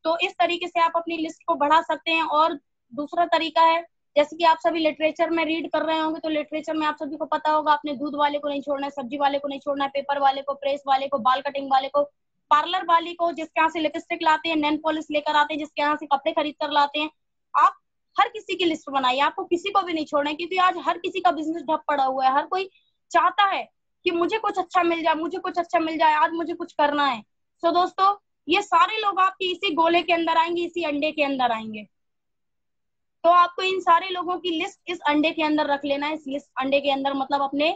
तो इस तरीके से आप अपनी लिस्ट को बढ़ा सकते हैं। और दूसरा तरीका है, जैसे कि आप सभी लिटरेचर में रीड कर रहे होंगे, तो लिटरेचर में आप सभी को पता होगा आपने दूध वाले को नहीं छोड़ना है, सब्जी वाले को नहीं छोड़ना है, पेपर वाले को, प्रेस वाले को, बाल कटिंग वाले को, पार्लर वाली को जिसके यहाँ से लिपस्टिक लाते हैं, नेल पॉलिश लेकर आते हैं, जिसके यहाँ से कपड़े खरीद कर लाते हैं। आप हर किसी की लिस्ट बनाइए, आपको किसी को भी नहीं छोड़ना है, क्योंकि आज हर किसी का बिजनेस ठप पड़ा हुआ है। हर कोई चाहता है कि मुझे कुछ अच्छा मिल जाए, मुझे कुछ अच्छा मिल जाए, आज मुझे कुछ करना है। तो दोस्तों ये सारे लोग आपके इसी गोले के अंदर आएंगे, इसी अंडे के अंदर आएंगे। तो आपको इन सारे लोगों की लिस्ट इस अंडे के अंदर रख लेना है। इस लिस्ट अंडे के अंदर मतलब अपने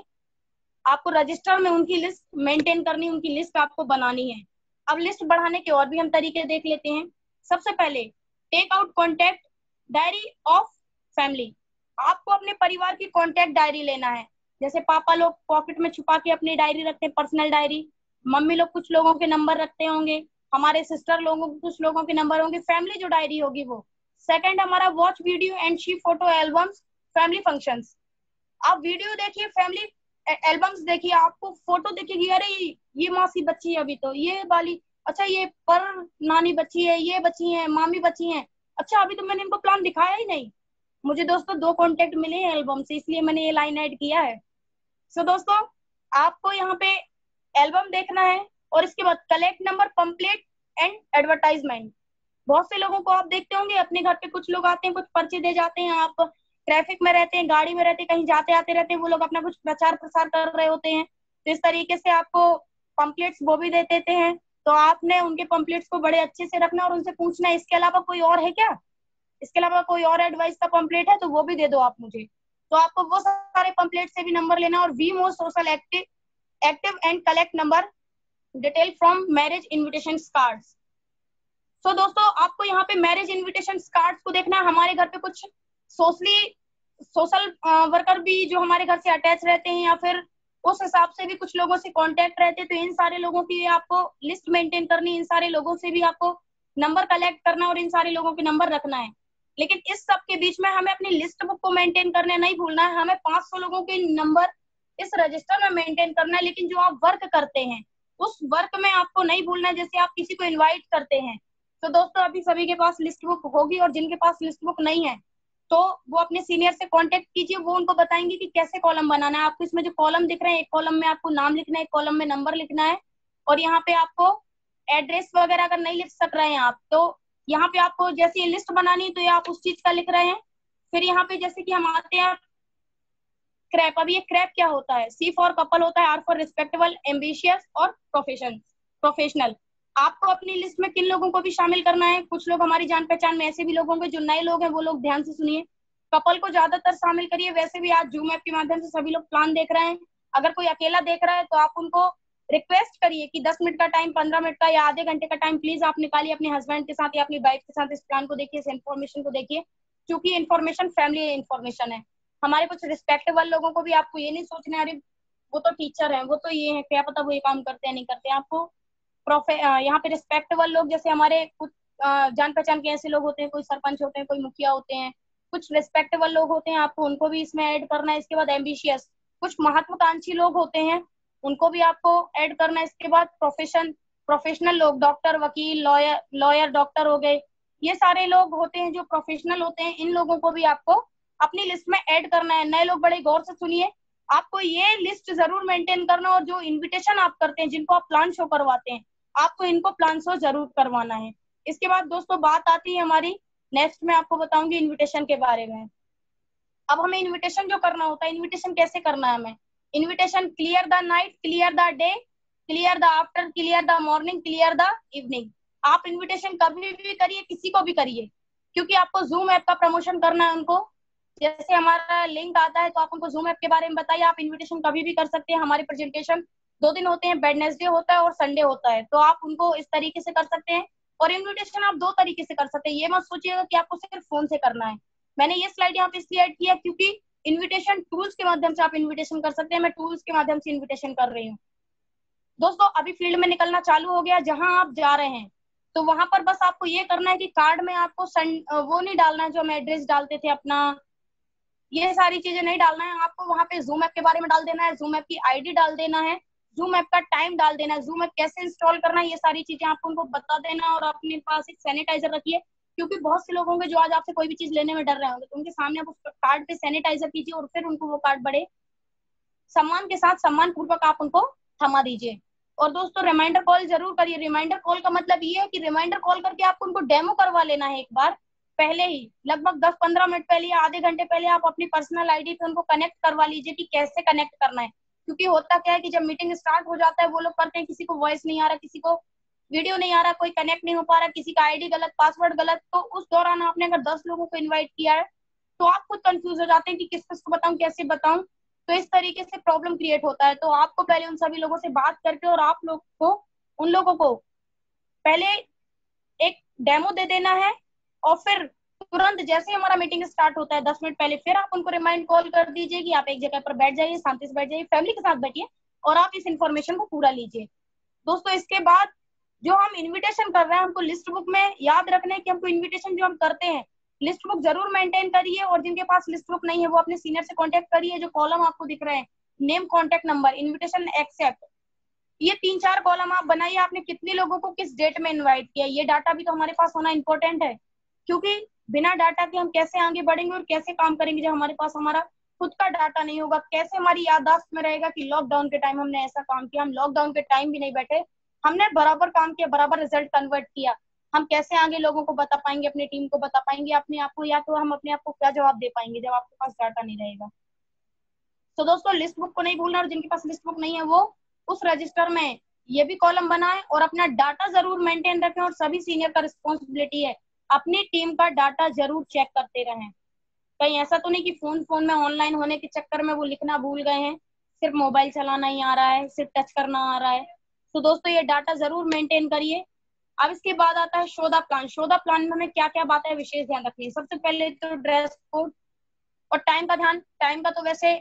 आपको रजिस्टर में उनकी लिस्ट मेंटेन करनी, उनकी लिस्ट आपको बनानी है। अब लिस्ट बढ़ाने के और भी हम तरीके देख लेते हैं। सबसे पहले take out contact diary of family. आपको अपने परिवार की कॉन्टेक्ट डायरी लेना है। जैसे पापा लोग पॉकेट में छुपा के अपनी डायरी रखते हैं, पर्सनल डायरी। मम्मी लोग कुछ लोगों के नंबर रखते होंगे, हमारे सिस्टर लोगों कुछ लोगों के नंबर होंगे। फैमिली जो डायरी होगी वो। सेकंड हमारा watch video and she photo albums family functions. आप वीडियो देखिए, फैमिली एल्बम्स देखिए, आपको फोटो दिखेगी, अरे ये मासी बच्ची है, अभी तो ये वाली, अच्छा ये पर नानी बच्ची है, ये बच्ची है, मामी बच्ची है, अच्छा अभी तो मैंने इनको प्लान दिखाया ही नहीं। मुझे दोस्तों 2 कॉन्टेक्ट मिले हैं एल्बम से, इसलिए मैंने ये लाइन ऐड किया है। सो दोस्तों आपको यहाँ पे एल्बम देखना है और इसके बाद collect number, pamphlet and advertisement. बहुत से लोगों को आप देखते होंगे अपने घर पे कुछ लोग आते हैं, कुछ पर्चे दे जाते हैं। आप ट्रैफिक में रहते हैं, गाड़ी में रहते हैं, कहीं जाते आते रहते हैं, वो लोग अपना कुछ प्रचार प्रसार कर रहे होते हैं। तो इस तरीके से आपको पंपलेट्स वो भी दे देते हैं। तो आपने उनके पंपलेट्स को बड़े अच्छे से रखना और उनसे पूछना है इसके अलावा कोई और है क्या, इसके अलावा कोई और एडवाइस का पंपलेट है तो वो भी दे दो आप मुझे। तो आपको वो सारे पंपलेट से भी नंबर लेना। और we more social active and collect number detail from marriage invitation cards. तो दोस्तों आपको यहाँ पे मैरिज इन्विटेशन कार्ड्स को देखना है। हमारे घर पे कुछ सोशल वर्कर भी जो हमारे घर से अटैच रहते हैं या फिर उस हिसाब से भी कुछ लोगों से कांटेक्ट रहते हैं। तो इन सारे लोगों की आपको लिस्ट मेंटेन करनी, इन सारे लोगों से भी आपको नंबर कलेक्ट करना और इन सारे लोगों के नंबर रखना है। लेकिन इस सब के बीच में हमें अपनी लिस्ट बुक को मेंटेन करने नहीं भूलना है। हमें 500 लोगों के नंबर इस रजिस्टर में मेंटेन करना है। लेकिन जो आप वर्क करते हैं उस वर्क में आपको नहीं भूलना है। जैसे आप किसी को इनवाइट करते हैं, तो दोस्तों अभी सभी के पास लिस्ट बुक होगी, और जिनके पास लिस्ट बुक नहीं है तो वो अपने सीनियर से कांटेक्ट कीजिए, वो उनको बताएंगे कि कैसे कॉलम बनाना है। आपको इसमें जो कॉलम दिख रहे हैं, एक कॉलम में आपको नाम लिखना है, एक कॉलम में नंबर लिखना है, और यहाँ पे आपको एड्रेस वगैरह अगर नहीं लिख सक रहे हैं आप, तो यहाँ पे आपको जैसे ये लिस्ट बनानी है तो ये आप उस चीज का लिख रहे हैं। फिर यहाँ पे जैसे कि हम आते हैं क्रैप। अब ये क्रैप क्या होता है? सी फॉर कपल होता है, आर फॉर रिस्पेक्टेबल, एम्बिशियस और प्रोफेशनल। आपको अपनी लिस्ट में किन लोगों को भी शामिल करना है? कुछ लोग हमारी जान पहचान में ऐसे भी लोग होंगे जो नए लोग हैं, वो लोग ध्यान से सुनिए। कपल को ज्यादातर शामिल करिए। वैसे भी आज जूम ऐप के माध्यम से सभी लोग प्लान देख रहे हैं। अगर कोई अकेला देख रहा है तो आप उनको रिक्वेस्ट करिए कि 10 मिनट का टाइम, 15 मिनट का या आधे घंटे का टाइम प्लीज आप निकालिए, अपने हस्बैंड के साथ या अपनी वाइफ के साथ इस प्लान को देखिए, इस इन्फॉर्मेशन को देखिए, क्योंकि इन्फॉर्मेशन फैमिली इन्फॉर्मेशन है। हमारे कुछ रिस्पेक्टेबल लोगों को भी आपको ये नहीं सोचना अरे वो तो टीचर है, वो तो ये है, क्या पता वो ये काम करते हैं नहीं करते हैं। आपको यहाँ पे रिस्पेक्टेबल लोग, जैसे हमारे कुछ जान पहचान के ऐसे लोग होते हैं, कोई सरपंच होते हैं, कोई मुखिया होते हैं, कुछ रिस्पेक्टेबल लोग होते हैं, आपको उनको भी इसमें ऐड करना है। इसके बाद एम्बिशियस, कुछ महत्वाकांक्षी लोग होते हैं, उनको भी आपको ऐड करना है। इसके बाद प्रोफेशनल लोग, डॉक्टर, वकील, लॉयर डॉक्टर हो गए, ये सारे लोग होते हैं जो प्रोफेशनल होते हैं। इन लोगों को भी आपको अपनी लिस्ट में ऐड करना है। नए लोग बड़े गौर से सुनिए, आपको ये लिस्ट जरूर मेंटेन करना, और जो इनविटेशन आप करते हैं, जिनको आप प्लान शो करवाते हैं, आपको इनको प्लान शो जरूर करवाना है। इसके बाद दोस्तों बात आती है हमारी, नेक्स्ट में आपको बताऊंगी इनविटेशन के बारे में। अब हमें इनविटेशन जो करना होता है, इनविटेशन कैसे करना है हमें? Invitation clear the night, clear the day, clear the after, clear the morning, clear the evening. आप इनविटेशन कभी भी करिए, किसी को भी करिए, क्योंकि आपको जूम ऐप का प्रमोशन करना है उनको। जैसे हमारा लिंक आता है तो आप उनको जूम ऐप के बारे में बताइए। आप इनविटेशन कभी भी कर सकते हैं। हमारे प्रेजेंटेशन 2 दिन होते हैं, वेडनेसडे होता है और संडे होता है, तो आप उनको इस तरीके से कर सकते हैं। और इनविटेशन आप 2 तरीके से कर सकते हैं, ये मत सोचिएगा कि आपको सिर्फ फोन से करना है। मैंने ये स्लाइड यहाँ पे इसलिए ऐड किया क्योंकि इनविटेशन टूल्स के माध्यम से आप इनविटेशन कर सकते हैं। मैं टूल्स के माध्यम से इनविटेशन कर रही हूँ। दोस्तों अभी फील्ड में निकलना चालू हो गया, जहां आप जा रहे हैं तो वहां पर बस आपको ये करना है कि कार्ड में आपको वो नहीं डालना है जो हम एड्रेस डालते थे अपना, ये सारी चीजें नहीं डालना है आपको। वहां पे जूम ऐप के बारे में डाल देना है, जूम ऐप की आईडी डाल देना है, जूम ऐप का टाइम डाल देना है, जूम ऐप कैसे इंस्टॉल करना है, ये सारी चीजें आपको उनको बता देना। और अपने पास एक सैनिटाइजर रखिए, क्योंकि बहुत से लोग होंगे जो आज आपसे कोई भी चीज लेने में डर रहे होंगे, तो उनके सामने आप उस कार्ड पे सैनिटाइजर कीजिए और फिर उनको वो कार्ड बड़े सम्मान के साथ, सम्मान पूर्वक आप उनको थमा दीजिए। और दोस्तों रिमाइंडर कॉल जरूर करिए। रिमाइंडर कॉल का मतलब ये है कि रिमाइंडर कॉल करके आपको उनको डेमो करवा लेना है एक बार पहले ही, लगभग 10-15 मिनट पहले या आधे घंटे पहले आप अपनी पर्सनल आईडी पे उनको कनेक्ट करवा लीजिए कि कैसे कनेक्ट करना है। क्योंकि होता क्या है कि जब मीटिंग स्टार्ट हो जाता है वो लोग करते हैं, किसी को वॉइस नहीं आ रहा, किसी को वीडियो नहीं आ रहा, कोई कनेक्ट नहीं हो पा रहा, किसी का आईडी गलत, पासवर्ड गलत, तो उस दौरान आपने अगर 10 लोगों को इन्वाइट किया है तो आप खुद कंफ्यूज हो जाते हैं कि किस किस को बताऊं, कैसे बताऊं। तो इस तरीके से प्रॉब्लम क्रिएट होता है। तो आपको पहले उन सभी लोगों से बात करके और आप लोग को उन लोगों को पहले एक डेमो दे देना है, और फिर तुरंत जैसे हमारा मीटिंग स्टार्ट होता है 10 मिनट पहले फिर आप उनको रिमाइंड कॉल कर दीजिए कि आप एक जगह पर बैठ जाइए, शांति से बैठ जाइए, फैमिली के साथ बैठिए और आप इस इन्फॉर्मेशन को पूरा लीजिए। दोस्तों इसके बाद जो हम इनविटेशन कर रहे हैं, हमको लिस्ट बुक में याद रखना है कि हमको इनविटेशन जो हम करते हैं, लिस्ट बुक जरूर मेंटेन करिए। और जिनके पास लिस्ट बुक नहीं है वो अपने सीनियर से कांटेक्ट करिए। जो कॉलम आपको दिख रहे हैं, name, contact number, invitation, accept, ये 3-4 कॉलम आप बनाइए। आपने कितने लोगों को किस डेट में इनवाइट किया, ये डाटा भी तो हमारे पास होना इंपॉर्टेंट है। क्योंकि बिना डाटा के हम कैसे आगे बढ़ेंगे और कैसे काम करेंगे जब हमारे पास हमारा खुद का डाटा नहीं होगा? कैसे हमारी याददाश्त में रहेगा कि लॉकडाउन के टाइम हमने ऐसा काम किया? हम लॉकडाउन के टाइम भी नहीं बैठे, हमने बराबर काम किया, बराबर रिजल्ट कन्वर्ट किया। हम कैसे आगे लोगों को बता पाएंगे, अपनी टीम को बता पाएंगे, अपने आप को, या तो हम अपने आप को क्या जवाब दे पाएंगे जब आपके पास डाटा नहीं रहेगा? तो दोस्तों लिस्ट बुक को नहीं भूलना, और जिनके पास लिस्ट बुक नहीं है वो उस रजिस्टर में ये भी कॉलम बनाए और अपना डाटा जरूर मेंटेन रखें। और सभी सीनियर का रिस्पॉन्सिबिलिटी है अपनी टीम का डाटा जरूर चेक करते रहें। कहीं ऐसा तो नहीं कि फोन फोन में ऑनलाइन होने के चक्कर में वो लिखना भूल गए हैं, सिर्फ मोबाइल चलाना ही आ रहा है, सिर्फ टच करना आ रहा है। तो दोस्तों ये डाटा जरूर मेंटेन करिए। अब इसके बाद आता है show the plan. Show the plan में हमें क्या क्या बातें विशेष ध्यान रखनी है? सबसे पहले तो ड्रेस कोड और टाइम का ध्यान। टाइम का तो वैसे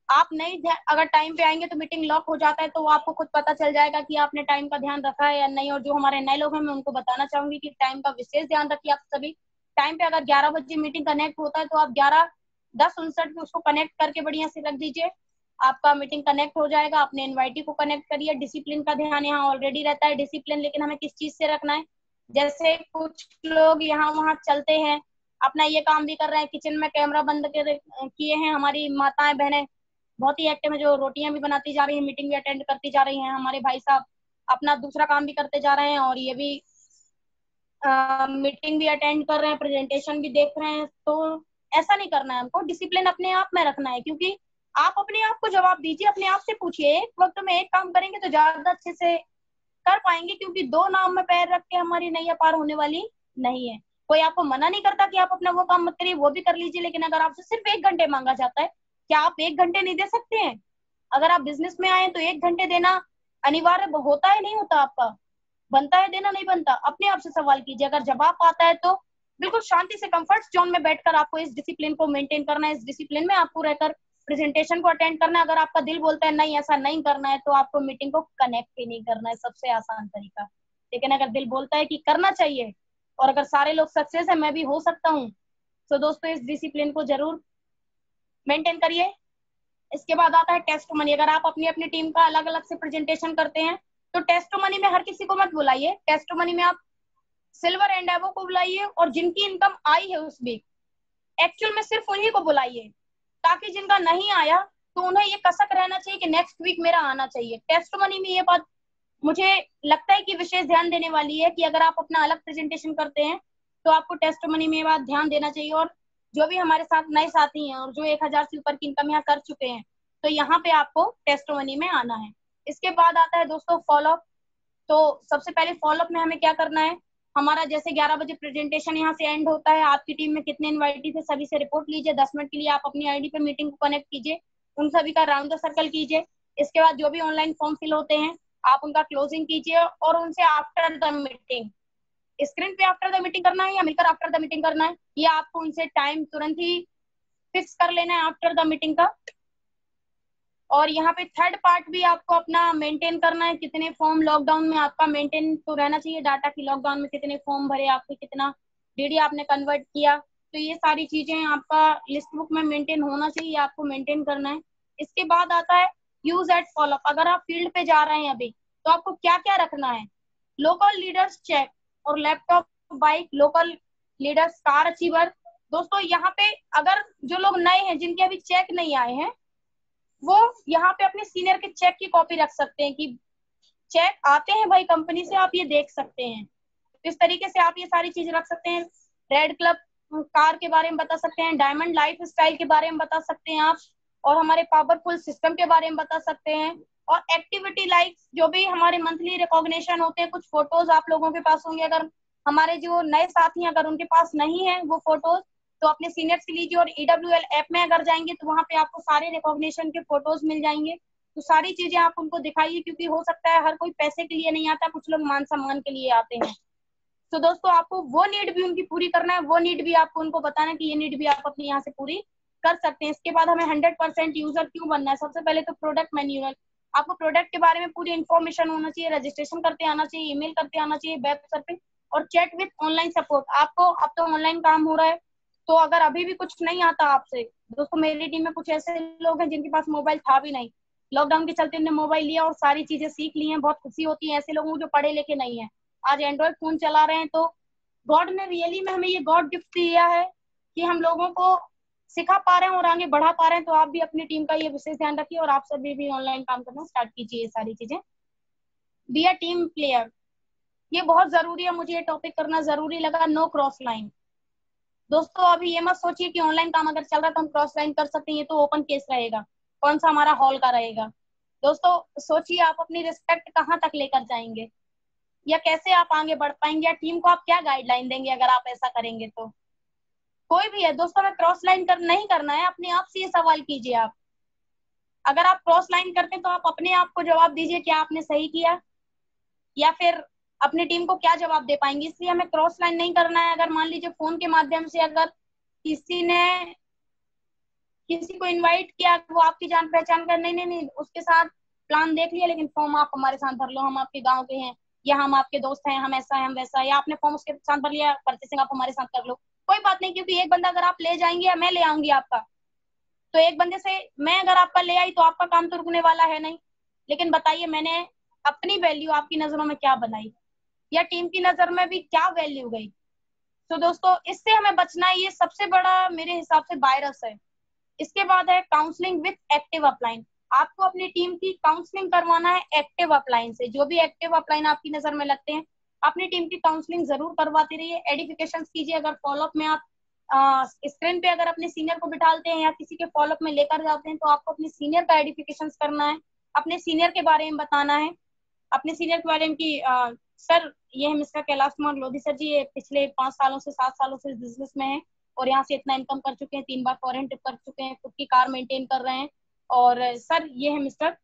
आप नहीं, अगर टाइम पे आएंगे तो मीटिंग लॉक हो जाता है, तो आपको खुद पता चल जाएगा कि आपने टाइम का ध्यान रखा है या नहीं। और जो हमारे नए लोग हैं मैं उनको बताना चाहूंगी कि टाइम का विशेष ध्यान रखिए आप सभी। टाइम पे अगर 11 बजे मीटिंग कनेक्ट होता है तो आप 11:10:59 पे उसको कनेक्ट करके बढ़िया से रख दीजिए। आपका मीटिंग कनेक्ट हो जाएगा। अपने इनवाइटी को कनेक्ट करिए। डिसिप्लिन का ध्यान यहाँ ऑलरेडी रहता है। डिसिप्लिन लेकिन हमें किस चीज से रखना है, जैसे कुछ लोग यहाँ वहाँ चलते हैं, अपना ये काम भी कर रहे हैं, किचन में कैमरा बंद किए हैं। हमारी माताएं बहनें बहुत ही एक्टिव है, जो रोटियां भी बनाती जा रही हैं, मीटिंग भी अटेंड करती जा रही हैं। हमारे भाई साहब अपना दूसरा काम भी करते जा रहे हैं और ये भी मीटिंग भी अटेंड कर रहे हैं, प्रेजेंटेशन भी देख रहे हैं। तो ऐसा नहीं करना है हमको, डिसिप्लिन अपने आप में रखना है, क्योंकि आप अपने आप को जवाब दीजिए, अपने आप से पूछिए। एक वक्त में एक काम करेंगे तो ज्यादा अच्छे से कर पाएंगे, क्योंकि दो नाव में पैर रख के हमारी नैया पार होने वाली नहीं है। कोई आपको मना नहीं करता कि आप अपना वो काम मत करिए, वो भी कर लीजिए, लेकिन अगर आपसे सिर्फ 1 घंटे मांगा जाता है, क्या आप 1 घंटे नहीं दे सकते हैं? अगर आप बिजनेस में आए तो 1 घंटे देना अनिवार्य होता है, नहीं होता? आपका बनता है देना, नहीं बनता? अपने आप से सवाल कीजिए। अगर जवाब आता है तो बिल्कुल शांति से कंफर्ट जोन में बैठकर आपको इस डिसिप्लिन को मेंटेन करना है। इस डिसिप्लिन में आपको रहकर प्रेजेंटेशन को अटेंड करना है। अगर आपका दिल बोलता है नहीं ऐसा नहीं करना है, तो आपको मीटिंग को कनेक्ट ही नहीं करना है, सबसे आसान तरीका। लेकिन अगर दिल बोलता है कि करना चाहिए, और अगर सारे लोग सक्सेस है, मैं भी हो सकता हूँ, तो दोस्तों इस डिसिप्लिन को जरूर मेंटेन करिए। इसके बाद आता है टेस्ट मनी। अगर आप अपनी अपनी टीम का अलग अलग से प्रेजेंटेशन करते हैं, तो टेस्ट मनी में हर किसी को मत बुलाइए। टेस्ट मनी में आप सिल्वर एंड एबो को बुलाइए, और जिनकी इनकम आई है उस वीक एक्चुअल में सिर्फ उन्हीं को बुलाइए, ताकि जिनका नहीं आया तो उन्हें ये कसक रहना चाहिए कि नेक्स्ट वीक मेरा आना चाहिए। टेस्ट मनी में ये बात मुझे लगता है कि विशेष ध्यान देने वाली है, कि अगर आप अपना अलग प्रेजेंटेशन करते हैं तो आपको टेस्ट मनी में ये बात ध्यान देना चाहिए। और जो भी हमारे साथ नए साथी हैं और जो 1000 से ऊपर की इनकम यहाँ कर चुके हैं, तो यहाँ पे आपको टेस्ट मनी में आना है। इसके बाद आता है दोस्तों फॉलोअप। तो सबसे पहले फॉलोअप में हमें क्या करना है, हमारा जैसे 11 बजे प्रेजेंटेशन यहाँ से एंड होता है, आपकी टीम में कितने इनवाइटी थे सभी से रिपोर्ट लीजिए। 10 मिनट के लिए आप अपनी आईडी पे मीटिंग को कनेक्ट कीजिए, उन सभी का राउंड द सर्कल कीजिए। इसके बाद जो भी ऑनलाइन फॉर्म फिल होते हैं, आप उनका क्लोजिंग कीजिए, और उनसे आफ्टर द मीटिंग, स्क्रीन पे आफ्टर द मीटिंग करना है या मिलकर आफ्टर द मीटिंग करना है, ये आपको उनसे टाइम तुरंत ही फिक्स कर लेना है आफ्टर द मीटिंग का। और यहाँ पे थर्ड पार्ट भी आपको अपना मेंटेन करना है, कितने फॉर्म लॉकडाउन में आपका मेंटेन तो रहना चाहिए डाटा की, लॉकडाउन में कितने फॉर्म भरे आपके, कितना डीडी आपने कन्वर्ट किया, तो ये सारी चीजें आपका लिस्ट बुक में मेंटेन होना चाहिए, आपको मेंटेन करना है। इसके बाद आता है यूज एट फॉलोअप। अगर आप फील्ड पे जा रहे हैं अभी, तो आपको क्या क्या रखना है? लोकल लीडर्स चेक, और laptop bike local leaders car achiever. दोस्तों यहाँ पे अगर जो लोग नए हैं, जिनके अभी चेक नहीं आए हैं, वो यहाँ पे अपने सीनियर के चेक की कॉपी रख सकते हैं, कि चेक आते हैं भाई कंपनी से, आप ये देख सकते हैं। इस तरीके से आप ये सारी चीजें रख सकते हैं। रेड क्लब कार के बारे में बता सकते हैं, डायमंड लाइफ स्टाइल के बारे में बता सकते हैं आप, और हमारे पावरफुल सिस्टम के बारे में बता सकते हैं। और एक्टिविटी लाइक जो भी हमारे मंथली रिकॉग्निशन होते हैं, कुछ फोटोज आप लोगों के पास होंगे। अगर हमारे जो नए साथी हैं, अगर उनके पास नहीं है वो फोटोज, तो अपने सीनियर से लीजिए। और EWL ऐप में अगर जाएंगे तो वहाँ पे आपको सारे रिकॉग्निशन के फोटोज मिल जाएंगे। तो सारी चीजें आप उनको दिखाइए, क्योंकि हो सकता है हर कोई पैसे के लिए नहीं आता, कुछ लोग मान सम्मान के लिए आते हैं। तो दोस्तों आपको वो नीड भी उनकी पूरी करना है, वो नीड भी आपको उनको बताना है कि ये नीड भी आप अपने यहाँ से पूरी कर सकते हैं। इसके बाद हमें 100% यूजर क्यों बनना है? सबसे पहले तो प्रोडक्ट मैन्युअल, आपको प्रोडक्ट के बारे में पूरी इन्फॉर्मेशन होना चाहिए, रजिस्ट्रेशन करते आना चाहिए, ईमेल करते आना चाहिए, वेब सर्फिंग और चैट विद ऑनलाइन सपोर्ट। आपको अब तो ऑनलाइन काम हो रहा है, तो अगर अभी भी कुछ नहीं आता आपसे, दोस्तों मेरी टीम में कुछ ऐसे लोग हैं जिनके पास मोबाइल था भी नहीं, लॉकडाउन के चलते उन्होंने मोबाइल लिया और सारी चीजें सीख ली हैं। बहुत खुशी होती है ऐसे लोगों को जो पढ़े लिखे नहीं है, आज एंड्रॉइड फोन चला रहे हैं। तो गॉड ने रियली में हमें ये गॉड गिफ्ट दिया है कि हम लोगों को सिखा पा रहे हैं और आगे बढ़ा पा रहे हैं। तो आप भी अपनी टीम का ये विशेष ध्यान रखिए, और आप सभी भी ऑनलाइन काम करना स्टार्ट कीजिए। ये सारी चीजें, बी अ टीम प्लेयर, ये बहुत जरूरी है, मुझे ये टॉपिक करना जरूरी लगा। No cross line. दोस्तों अभी ये मत सोचिए कि ऑनलाइन काम अगर चल रहा है तो हम क्रॉस लाइन कर सकते हैं, ये तो ओपन केस रहेगा, कौन सा हमारा हॉल का रहेगा। दोस्तों सोचिए आप अपनी रिस्पेक्ट कहाँ तक लेकर जाएंगे, या कैसे आप आगे बढ़ पाएंगे, या टीम को आप क्या गाइडलाइन देंगे अगर आप ऐसा करेंगे। तो कोई भी है दोस्तों, हमें क्रॉस लाइन नहीं करना है। अपने आप से ये सवाल कीजिए, आप अगर आप क्रॉस लाइन करते हैं तो आप अपने आप को जवाब दीजिए, क्या आपने सही किया, या फिर अपनी टीम को क्या जवाब दे पाएंगे। इसलिए हमें क्रॉस लाइन नहीं करना है। अगर मान लीजिए फोन के माध्यम से अगर किसी ने किसी को इनवाइट किया, वो आपकी जान पहचान कर, नहीं नहीं नहीं, उसके साथ प्लान देख लिया, लेकिन फॉर्म आप हमारे साथ भर लो, हम आपके गांव के हैं, या हम आपके दोस्त हैं, हम ऐसा है हम वैसा है, या आपने फॉर्म उसके साथ भर लिया, परचेसिंग आप हमारे साथ कर लो, कोई बात नहीं, क्योंकि एक बंदा अगर आप ले जाएंगे या मैं ले आऊंगी आपका, तो एक बंदे से मैं अगर आपका ले आई तो आपका काम तो रुकने वाला है नहीं। लेकिन बताइए मैंने अपनी वैल्यू आपकी नजरों में क्या बनाई, या टीम की नजर में भी क्या वैल्यू गई। तो दोस्तों इससे हमें बचना है, ये सबसे बड़ा मेरे हिसाब से वायरस है। इसके बाद है काउंसलिंग विथ एक्टिव अपलाइन। आपको अपनी टीम की काउंसलिंग करवाना है एक्टिव अपलाइन से। जो भी एक्टिव अपलाइन आपकी नजर में लगते हैं अपनी टीम की काउंसलिंग जरूर करवाते रहिए, एडिफिकेशन कीजिए। अगर फॉलोअप में आप स्क्रीन पे अगर अपने सीनियर को बिठाते हैं या किसी के फॉलोअप में लेकर जाते हैं तो आपको अपने सीनियर का एडिफिकेशन करना है, अपने सीनियर के बारे में बताना है, अपने सीनियर के बारे में कि सर ये है मिस्टर कैलाश कुमार लोधी सर जी, ये पिछले 5 सालों से 7 सालों से बिजनेस में है और यहाँ से इतना इनकम कर चुके हैं, 3 बार फॉरेन ट्रिप कर चुके हैं, खुद की कार मेंटेन कर रहे हैं। और सर ये है मिस्टर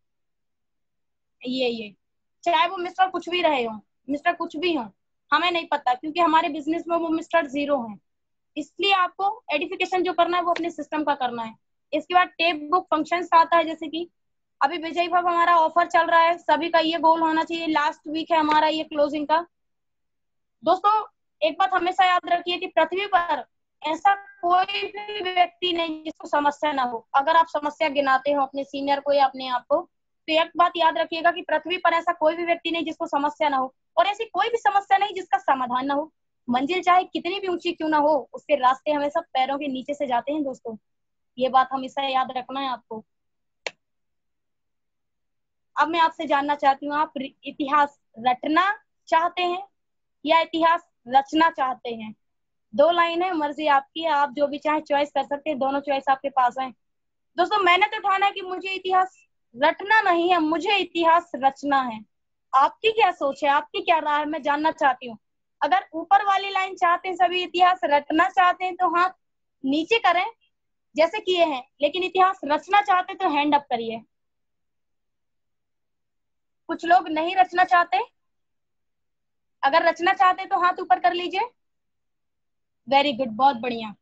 ये चाहे वो मिस्टर कुछ भी रहे हो, मिस्टर कुछ भी हो, हमें नहीं पता, क्योंकि हमारे बिजनेस में वो मिस्टर जीरो है। इसलिए आपको एडिफिकेशन जो करना है वो अपने सिस्टम का करना है। इसके बाद टेप बुक फंक्शन आता है, जैसे कि अभी विजय भाव हमारा ऑफर चल रहा है, सभी का ये गोल होना चाहिए, लास्ट वीक है हमारा ये क्लोजिंग का। दोस्तों एक बात हमेशा याद रखिए कि पृथ्वी पर ऐसा कोई भी व्यक्ति नहीं जिसको समस्या ना हो। अगर आप समस्या गिनाते हो अपने सीनियर को या अपने आप को, तो एक बात याद रखिएगा कि पृथ्वी पर ऐसा कोई भी व्यक्ति नहीं जिसको समस्या ना हो, और ऐसी कोई भी समस्या नहीं जिसका समाधान ना हो। मंजिल चाहे कितनी भी ऊंची क्यों ना हो, उसके रास्ते हमेशा पैरों के नीचे से जाते हैं दोस्तों, ये बात हमेशा याद रखना है आपको। अब मैं आपसे जानना चाहती हूँ, आप इतिहास रटना चाहते हैं या इतिहास रचना चाहते हैं? 2 लाइन है, मर्जी आपकी है, आप जो भी चाहे चॉइस कर सकते हैं, दोनों चॉइस आपके पास है। दोस्तों मैंने तो ठाना है कि मुझे इतिहास रटना नहीं है, मुझे इतिहास रचना है। आपकी क्या सोच है, आपकी क्या राय है, मैं जानना चाहती हूँ। अगर ऊपर वाली लाइन चाहते हैं, सभी इतिहास रटना चाहते हैं तो हाथ नीचे करें जैसे किए हैं, लेकिन इतिहास रचना चाहते तो हैंड अप करिए। कुछ लोग नहीं रचना चाहते, अगर रचना चाहते तो हाथ ऊपर कर लीजिए। वेरी गुड, बहुत बढ़िया।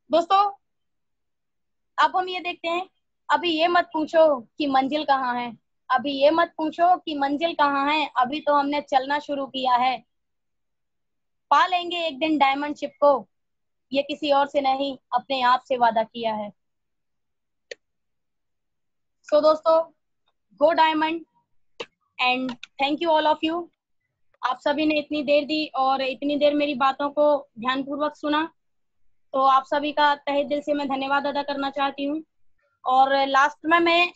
दोस्तों अब हम ये देखते हैं, अभी ये मत पूछो कि मंजिल कहाँ है, अभी ये मत पूछो कि मंजिल कहाँ है, अभी तो हमने चलना शुरू किया है। पा लेंगे एक दिन डायमंड शिप को, ये किसी और से नहीं अपने आप से वादा किया है। सो दोस्तों गो diamond and thank you all of you. आप सभी ने इतनी देर दी और इतनी देर मेरी बातों को ध्यानपूर्वक सुना, तो आप सभी का तहे दिल से मैं धन्यवाद अदा करना चाहती हूँ। और लास्ट में मैं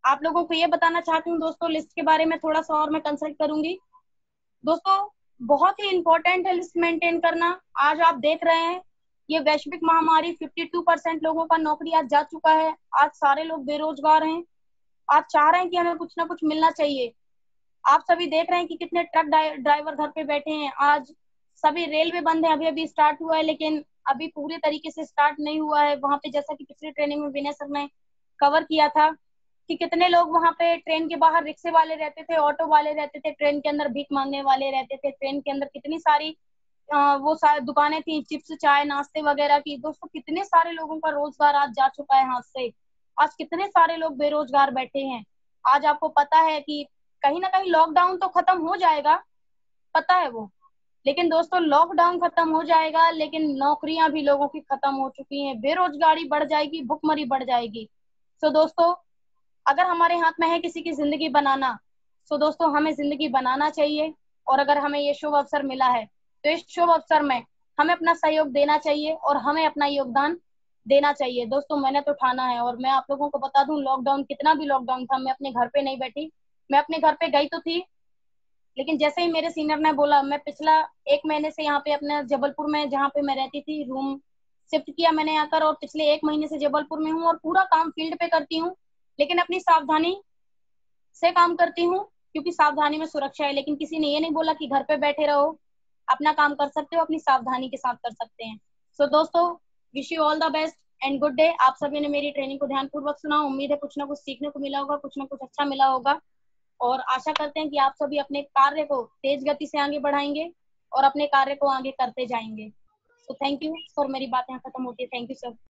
आप लोगों को ये बताना चाहती हूँ दोस्तों, लिस्ट के बारे में थोड़ा सा और मैं कंसल्ट करूंगी। दोस्तों बहुत ही इंपॉर्टेंट है लिस्ट मेंटेन करना। आज आप देख रहे हैं ये वैश्विक महामारी 52% लोगों का नौकरी आज जा चुका है, आज सारे लोग बेरोजगार हैं, आज चाह रहे हैं कि हमें कुछ ना कुछ मिलना चाहिए। आप सभी देख रहे हैं कि कितने ट्रक ड्राइवर घर पे बैठे हैं, आज सभी रेलवे बंद है, अभी अभी स्टार्ट हुआ है लेकिन अभी पूरी तरीके से स्टार्ट नहीं हुआ है। वहां पे जैसा कि पिछली ट्रेनिंग में विनय सर ने कवर किया था कि कितने लोग वहां पे ट्रेन के बाहर रिक्शे वाले रहते थे, ऑटो वाले रहते थे, ट्रेन के अंदर भीख मांगने वाले रहते थे, ट्रेन के अंदर कितनी सारी वो सारी दुकानें थी चिप्स चाय नाश्ते वगैरह की। दोस्तों कितने सारे लोगों का रोजगार आज जा चुका है हाथ से, आज कितने सारे लोग बेरोजगार बैठे हैं। आज आपको पता है कि कहीं ना कहीं लॉकडाउन तो खत्म हो जाएगा, पता है वो, लेकिन दोस्तों लॉकडाउन खत्म हो जाएगा लेकिन नौकरियां भी लोगों की खत्म हो चुकी हैं, बेरोजगारी बढ़ जाएगी, भुखमरी बढ़ जाएगी। तो दोस्तों अगर हमारे हाथ में है किसी की जिंदगी बनाना, तो दोस्तों हमें जिंदगी बनाना चाहिए। और अगर हमें ये शुभ अवसर मिला है तो इस शुभ अवसर में हमें अपना सहयोग देना चाहिए और हमें अपना योगदान देना चाहिए। दोस्तों मैंने तो ठाना है, और मैं आप लोगों को बता दूं लॉकडाउन कितना भी लॉकडाउन था, मैं अपने घर पे नहीं बैठी, मैं अपने घर पे गई तो थी, लेकिन जैसे ही मेरे सीनियर ने बोला, मैं पिछला 1 महीने से यहाँ पे अपने जबलपुर में जहाँ पे मैं रहती थी रूम शिफ्ट किया मैंने आकर, और पिछले 1 महीने से जबलपुर में हूँ और पूरा काम फील्ड पे करती हूँ, लेकिन अपनी सावधानी से काम करती हूँ क्योंकि सावधानी में सुरक्षा है। लेकिन किसी ने ये नहीं बोला कि घर पे बैठे रहो, अपना काम कर सकते हो, अपनी सावधानी के साथ कर सकते हैं। सो दोस्तों wish you all the best and good day. आप सभी ने मेरी ट्रेनिंग को ध्यानपूर्वक सुना, उम्मीद है कुछ ना कुछ सीखने को मिला होगा, कुछ ना कुछ अच्छा मिला होगा, और आशा करते हैं कि आप सभी अपने कार्य को तेज गति से आगे बढ़ाएंगे और अपने कार्य को आगे करते जाएंगे। तो थैंक यू सर, मेरी बात यहाँ खत्म होती है। Thank you sir.